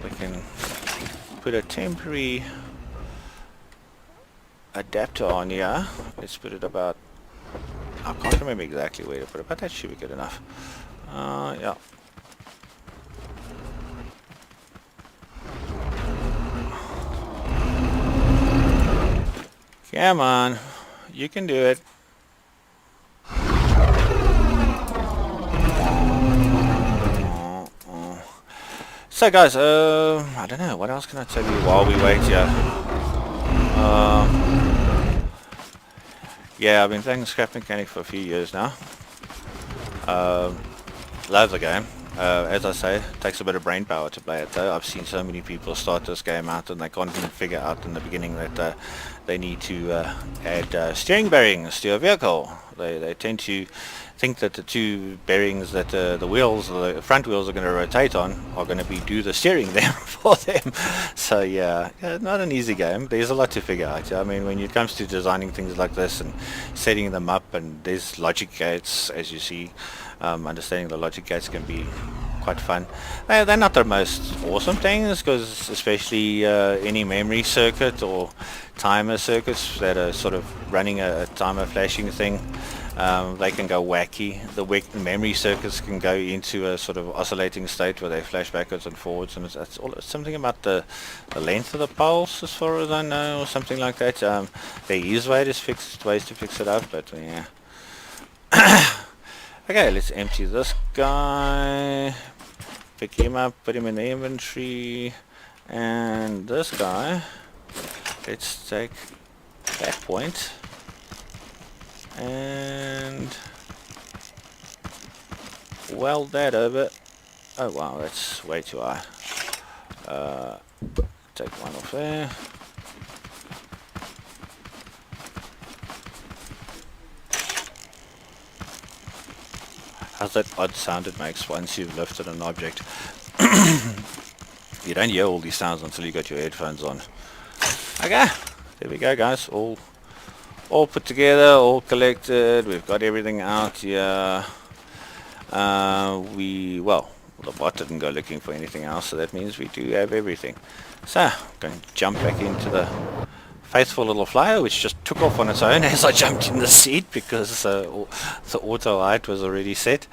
we can put a temporary adapter on here. Let's put it about, I can't remember exactly where to put it, but that should be good enough. Yeah. Come on, you can do it. So guys, I don't know, what else can I tell you while we wait here? Yeah, I've been playing Scrap Mechanic for a few years now. Love the game. As I say, it takes a bit of brain power to play it though. I've seen so many people start this game out and they can't even figure out in the beginning that they need to add steering bearings to a vehicle. They tend to think that the two bearings that the wheels, the front wheels are going to rotate on are going to do the steering there for them. So yeah, not an easy game. There's a lot to figure out. I mean, when it comes to designing things like this and setting them up, and there's logic gates, as you see. Understanding the logic gates can be quite fun. They're not the most awesome things, because especially any memory circuit or timer circuits that are sort of running a timer flashing thing, they can go wacky. The memory circuits can go into a sort of oscillating state where they flash backwards and forwards, and it's something about the length of the pulse, as far as I know, or something like that. There is ways to fix it up, but yeah. Okay, let's empty this guy, pick him up, put him in the inventory, and this guy, let's take that point and weld that over. Oh wow, that's way too high. Take one off there. How's that odd sound it makes once you've lifted an object? You don't hear all these sounds until you got your headphones on. Okay, there we go guys, all put together, all collected. We've got everything out here. Well, the bot didn't go looking for anything else, so that means we do have everything. So I'm going to jump back into the faithful little flyer, which just took off on its own as I jumped in the seat, because the auto height was already set.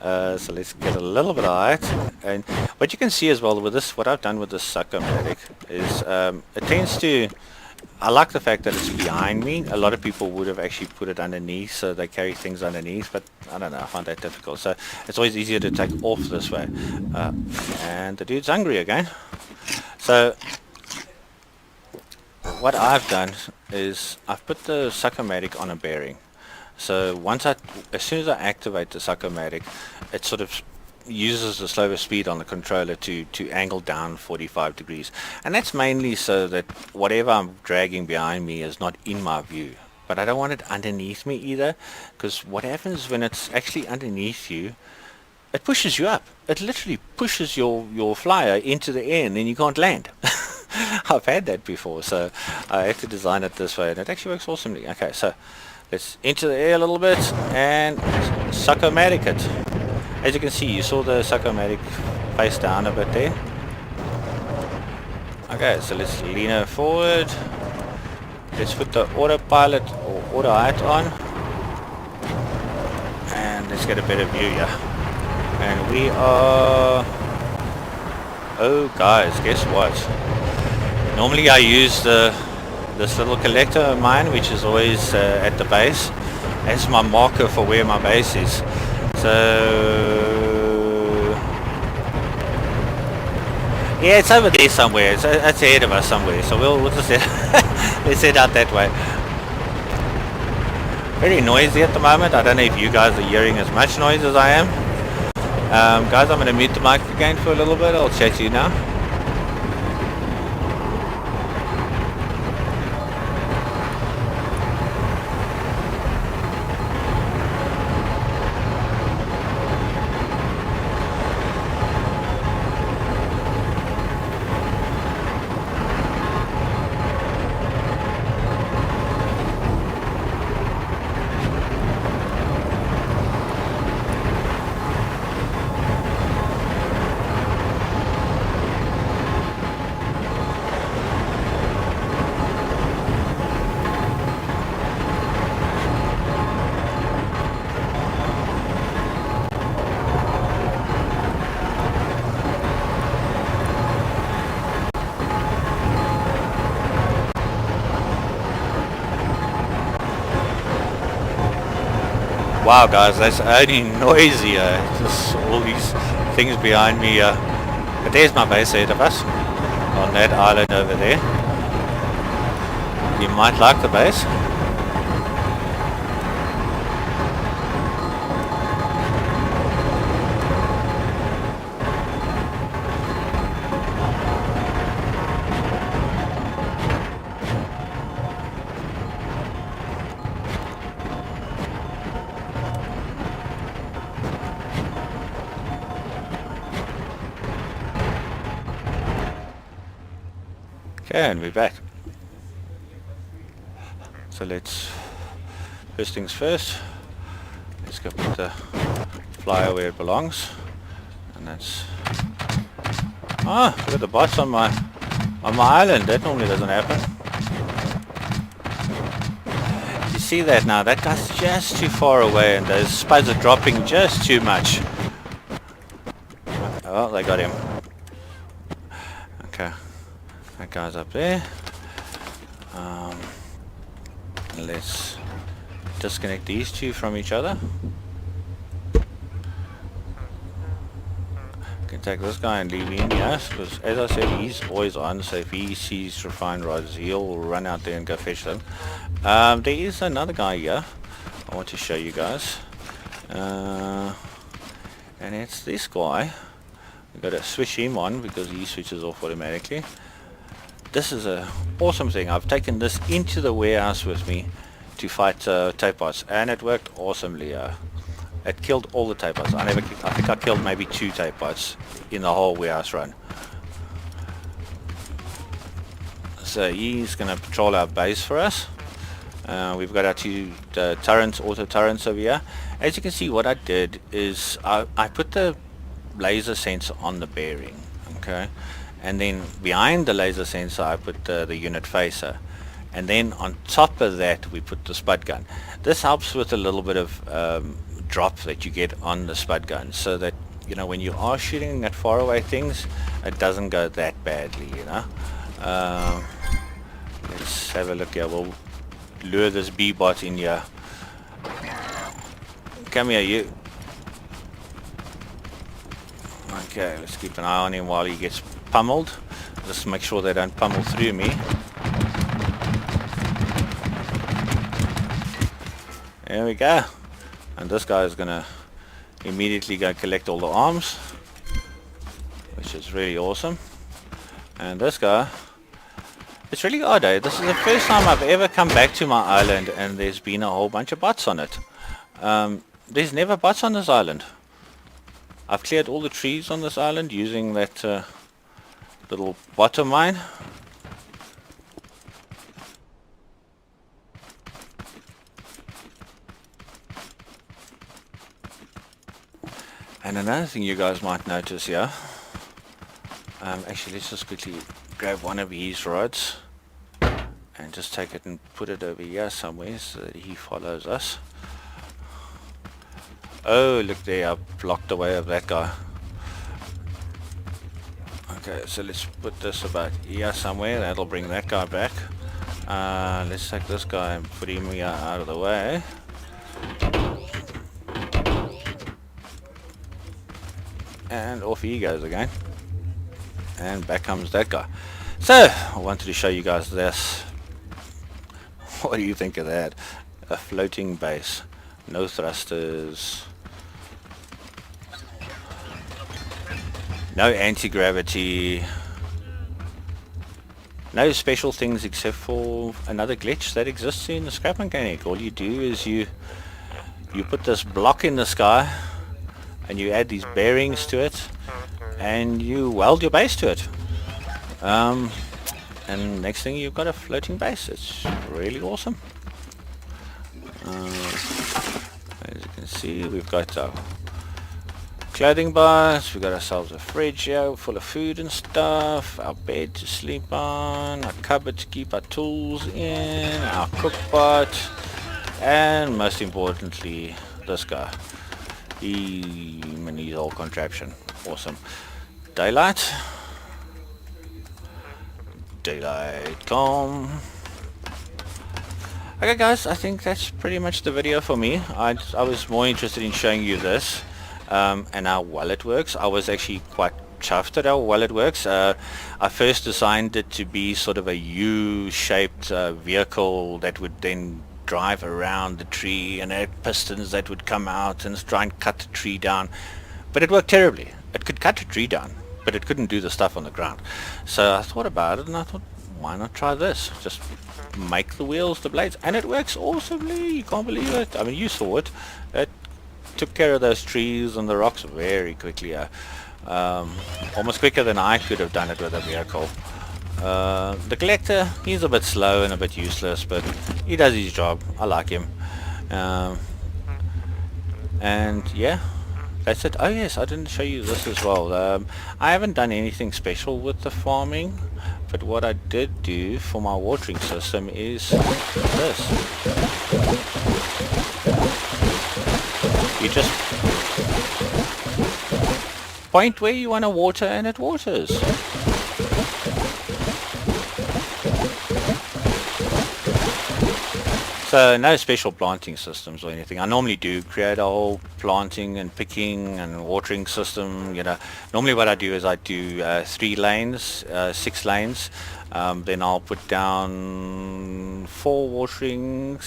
So let's get a little bit of height. And what you can see as well with this, what I've done with this Succomatic is it tends to, I like the fact that it's behind me. A lot of people would have actually put it underneath, so they carry things underneath, but I don't know, I find that difficult. So it's always easier to take off this way. And the dude's hungry again. So what I've done is I've put the Succomatic on a bearing. So as soon as I activate the Succomatic, it sort of uses the slower speed on the controller to angle down 45 degrees. And that's mainly so that whatever I'm dragging behind me is not in my view. But I don't want it underneath me either, because what happens when it's actually underneath you, it pushes you up. It literally pushes your flyer into the air and then you can't land. I've had that before, so I have to design it this way, and it actually works awesomely. Okay, so let's into the air a little bit and Succomatic it. As you can see, you saw the Succomatic face down a bit there. Okay, so let's lean her forward. Let's put the autopilot or auto height on. And let's get a better view here. And we are... Oh guys, guess what? Normally I use this little collector of mine, which is always at the base, as my marker for where my base is. So yeah, it's over there somewhere. It's ahead of us somewhere. So we'll just let's head out that way. Very noisy at the moment. I don't know if you guys are hearing as much noise as I am. Guys, I'm going to mute the mic again for a little bit. I'll chat to you now. Wow guys, that's only noisier. Just all these things behind me. But there's my base ahead of us, on that island over there. You might like the base. Okay, and we're back. So let's, first things first, let's go put the flyer where it belongs. And that's, look at the bots on my island. That normally doesn't happen. You see that now? That guy's just too far away and those spuds are dropping just too much. Oh, they got him. Okay. That guy's up there. Let's disconnect these two from each other. Can take this guy and leave him, yes, because as I said, he's always on, so if he sees refined rods, he'll run out there and go fetch them. There is another guy here I want to show you guys. And it's this guy. We've got to switch him on because he switches off automatically. This is an awesome thing. I've taken this into the warehouse with me to fight tape bots, and it worked awesomely. It killed all the tape bots. I think I killed maybe 2 tape bots in the whole warehouse run. So he's going to patrol our base for us. We've got our 2 turrets, auto turrets over here. As you can see, what I did is I put the laser sensor on the bearing, okay, and then behind the laser sensor I put the unit facer, and then on top of that we put the spud gun. This helps with a little bit of drop that you get on the spud gun, so that, you know, when you are shooting at far away things, it doesn't go that badly, you know. Let's have a look here. We'll lure this B-bot in here. Come here, you. Okay, let's keep an eye on him while he gets pummeled. Just make sure they don't pummel through me. There we go. And this guy is gonna immediately go collect all the arms, which is really awesome. And this guy, it's really odd, eh? This is the first time I've ever come back to my island and there's been a whole bunch of bots on it. There's never bots on this island. I've cleared all the trees on this island using that little bot of mine. And another thing you guys might notice here, actually let's just quickly grab one of these rods and just take it and put it over here somewhere so that he follows us. Oh, look there, I've blocked the way of that guy. Okay, so let's put this about here somewhere. That'll bring that guy back. Let's take this guy and put him here out of the way. And off he goes again. And back comes that guy. So, I wanted to show you guys this. What do you think of that? A floating base. No thrusters. No anti-gravity. No special things except for another glitch that exists in the scrap mechanic. All you do is you put this block in the sky and you add these bearings to it and you weld your base to it. And next thing you've got a floating base. It's really awesome. As you can see, we've got our clothing bars, we've got ourselves a fridge here full of food and stuff, our bed to sleep on, our cupboard to keep our tools in, our cookpot, and most importantly this guy, his whole contraption. Awesome. Daylight, calm. Okay guys, I think that's pretty much the video for me. I was more interested in showing you this and how well it works. I was actually quite chuffed at how well it works. I first designed it to be sort of a U-shaped vehicle that would then drive around the tree and had pistons that would come out and try and cut the tree down. But it worked terribly. It could cut the tree down, but it couldn't do the stuff on the ground. So I thought about it and I thought, why not try this? Just make the wheels, the blades, and it works awesomely. You can't believe it. I mean, you saw it. It took care of those trees and the rocks very quickly. Almost quicker than I could have done it with a vehicle. The collector, he's a bit slow and a bit useless, but he does his job. I like him. And yeah, that's it. Oh yes, I didn't show you this as well. I haven't done anything special with the farming, but what I did do for my watering system is this. You just point where you want to water and it waters. So no special planting systems or anything. I normally do create a whole planting and picking and watering system. You know, normally what I do is I do 3 lanes, 6 lanes. Then I'll put down 4 watering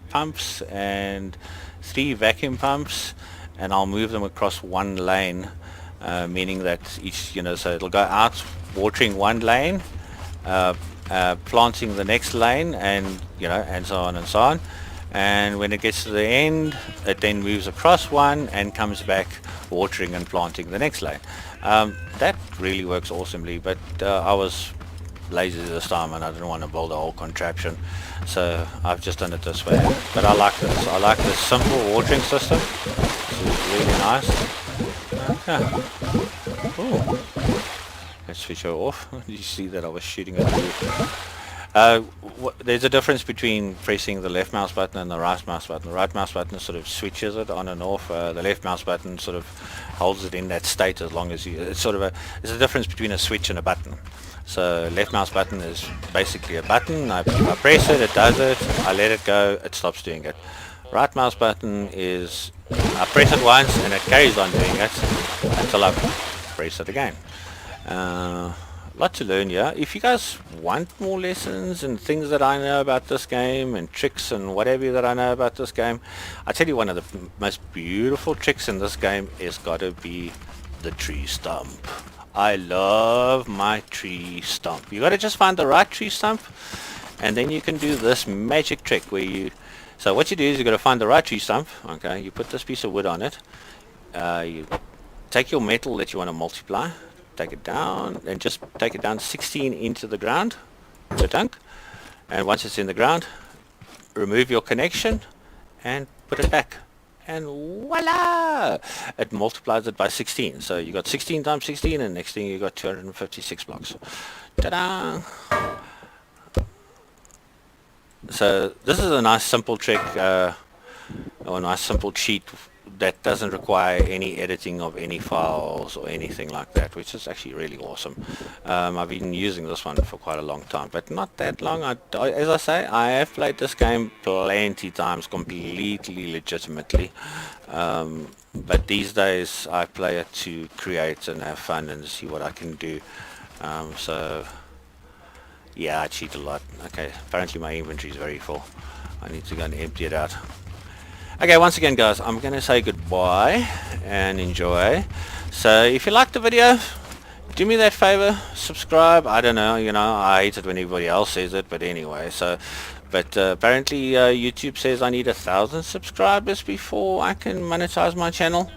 pumps and 3 vacuum pumps, and I'll move them across 1 lane, meaning that each, you know, so it'll go out watering 1 lane, planting the next lane, and you know, and so on and so on. And when it gets to the end, it then moves across 1 and comes back watering and planting the next lane. That really works awesomely, but I was lazy this time and I didn't want to build a whole contraption, so I've just done it this way. But I like this. I like this simple watering system. This is really nice. Okay. Ooh. Let's switch her off. Did you see that I was shooting at the there's a difference between pressing the left mouse button and the right mouse button. The right mouse button sort of switches it on and off. The left mouse button sort of holds it in that state as long as you... It's sort of there's a difference between a switch and a button. So left mouse button is basically a button. I press it, it does it. I let it go, it stops doing it. Right mouse button is I press it once and it carries on doing it until I press it again. Lot to learn here. If you guys want more lessons and things that I know about this game and tricks and whatever that I know about this game, I tell you, one of the most beautiful tricks in this game is got to be the tree stump. I love my tree stump. You got to just find the right tree stump, and then you can do this magic trick where you... So what you do is you got to find the right tree stump. Okay, you put this piece of wood on it. You take your metal that you want to multiply. Take it down and just take it down 16 into the ground, the dunk, and once it's in the ground, remove your connection and put it back. and voila, it multiplies it by 16. So you got 16 times 16, and next thing you got 256 blocks. Ta-da! So this is a nice simple trick, or a nice simple cheat that doesn't require any editing of any files or anything like that, which is actually really awesome. I've been using this one for quite a long time, but not that long. As I say, I have played this game plenty times completely legitimately, but these days I play it to create and have fun and see what I can do. So yeah, I cheat a lot. Okay, apparently my inventory is very full. I need to go and empty it out. Okay, once again guys, I'm going to say goodbye and enjoy. So if you liked the video, do me that favor, subscribe. I don't know, I hate it when everybody else says it, but anyway, but apparently YouTube says I need 1,000 subscribers before I can monetize my channel.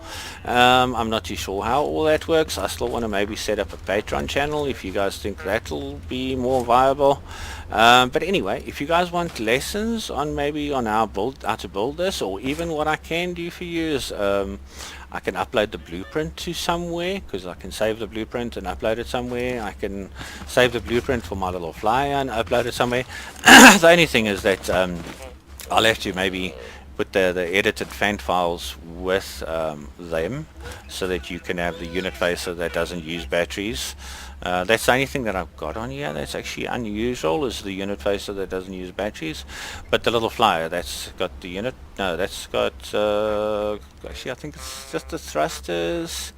I'm not too sure how all that works. I still want to maybe set up a Patreon channel if you guys think that'll be more viable. But anyway, if you guys want lessons on maybe on how to build this, or even what I can do for you is I can upload the blueprint to somewhere, because I can save the blueprint and upload it somewhere. I can save the blueprint for my little flyer and upload it somewhere. The only thing is that I'll have to maybe put the edited fan files with them, so that you can have the unit facer that doesn't use batteries. That's the only thing that I've got on here that's actually unusual, is the unit facer that doesn't use batteries. But the little flyer, that's got the unit, no, that's got, actually I think it's just the thrusters.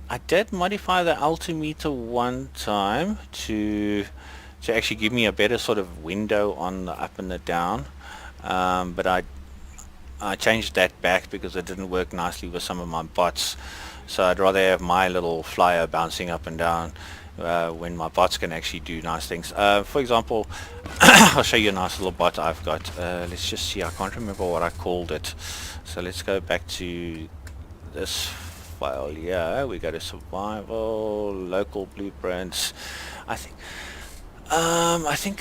I did modify the altimeter one time to actually give me a better sort of window on the up and the down, but I changed that back because it didn't work nicely with some of my bots. So I'd rather have my little flyer bouncing up and down when my bots can actually do nice things. For example, I'll show you a nice little bot I've got. Let's just see, I can't remember what I called it. So let's go back to this file here. We go to survival, local blueprints. I think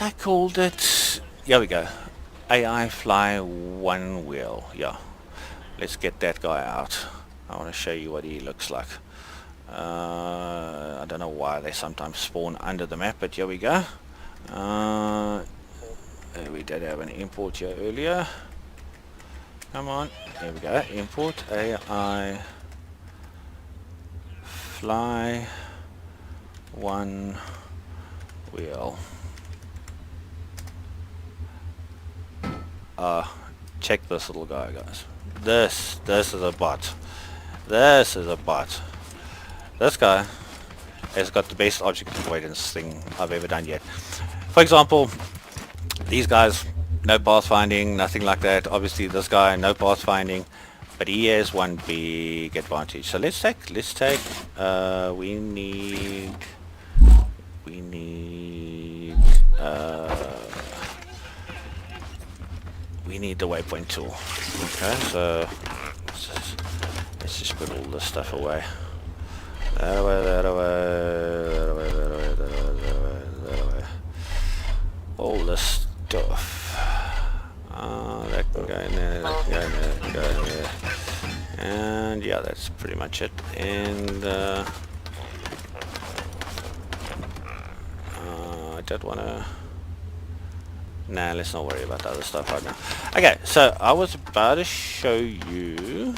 I called it, here we go, AI fly one wheel. Yeah, let's get that guy out. I want to show you what he looks like. I don't know why they sometimes spawn under the map, but here we go. We did have an import here earlier. Come on, here we go. Import AI fly one wheel. Check this little guy, guys. This is a bot. This is a bot. This guy has got the best object avoidance thing I've ever done yet. For example, these guys, no pathfinding, nothing like that. Obviously this guy, no pathfinding, but he has one big advantage. So let's take we need the waypoint tool. Okay, so let's just put all this stuff away. That away, that away, that away, that away, that away, that away, that away. All this stuff. That can go in there, that can go in there, that can go in there. And yeah, that's pretty much it. And I don't want to... Nah, let's not worry about the other stuff right now. Okay, so I was about to show you...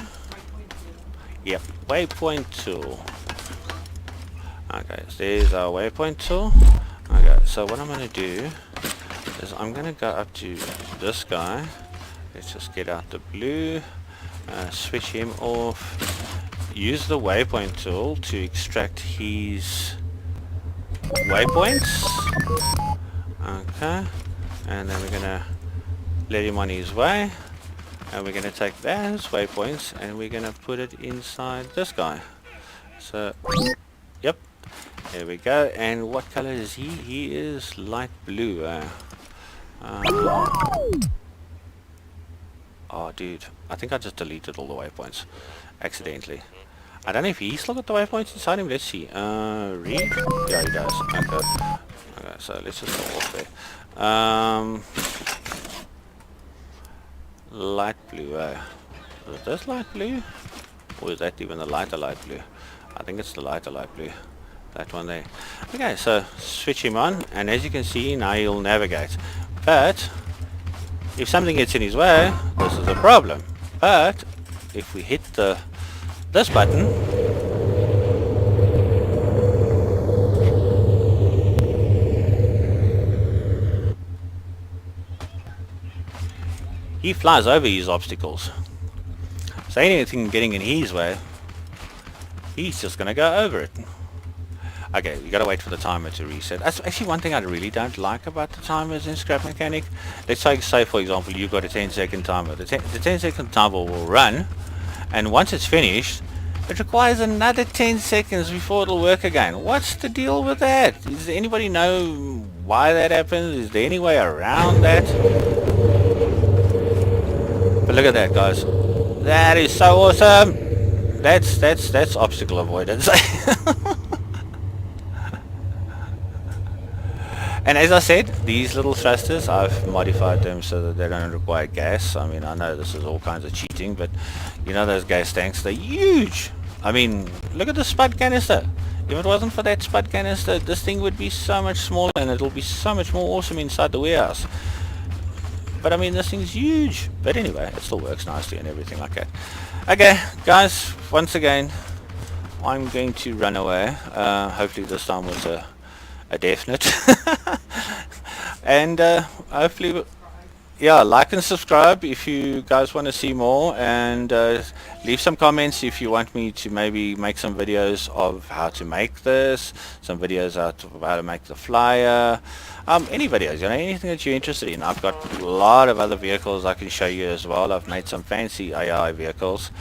Yep, waypoint tool. Okay, so there's our waypoint tool. Okay, so what I'm going to do is I'm going to go up to this guy. Let's just get out the blue. Switch him off. Use the waypoint tool to extract his waypoints. Okay. And then we're going to let him on his way, and we're going to take those waypoints and we're going to put it inside this guy. So yep, there we go. And what color is he? He is light blue. Oh dude, I think I just deleted all the waypoints accidentally. I don't know if he's still got the waypoints inside him. Let's see. Read? Yeah, he does. Okay, so let's just go off there. Light blue. Is this light blue? Or is that even the lighter light blue? I think it's the lighter light blue. That one there. Okay, so switch him on, and as you can see, now he'll navigate. But if something gets in his way, this is a problem. But if we hit this button, he flies over his obstacles. So anything getting in his way, he's just gonna go over it. Okay, you gotta wait for the timer to reset. That's actually one thing I really don't like about the timers in Scrap Mechanic. Let's say for example you've got a 10-second timer. The 10-second timer will run, and once it's finished, it requires another 10 seconds before it'll work again. What's the deal with that? Does anybody know why that happens? Is there any way around that? But look at that, guys. That is so awesome. That's obstacle avoidance. And as I said, these little thrusters, I've modified them so that they don't require gas. I mean, I know this is all kinds of cheating, but you know those gas tanks, they're huge. I mean, look at the spud canister. If it wasn't for that spud canister, this thing would be so much smaller, and it'll be so much more awesome inside the warehouse. But I mean, this thing's huge. But anyway, it still works nicely and everything like that. Okay, guys, once again, I'm going to run away. Hopefully this time was a definite. And hopefully, yeah, like and subscribe if you guys want to see more, and leave some comments if you want me to maybe make some videos of how to make this, some videos of how to make the flyer, any videos, you know, anything that you're interested in. I've got a lot of other vehicles I can show you as well. I've made some fancy AI vehicles,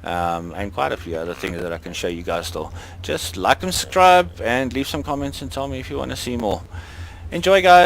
and quite a few other things that I can show you guys still. Just like and subscribe and leave some comments and tell me if you want to see more. Enjoy, guys.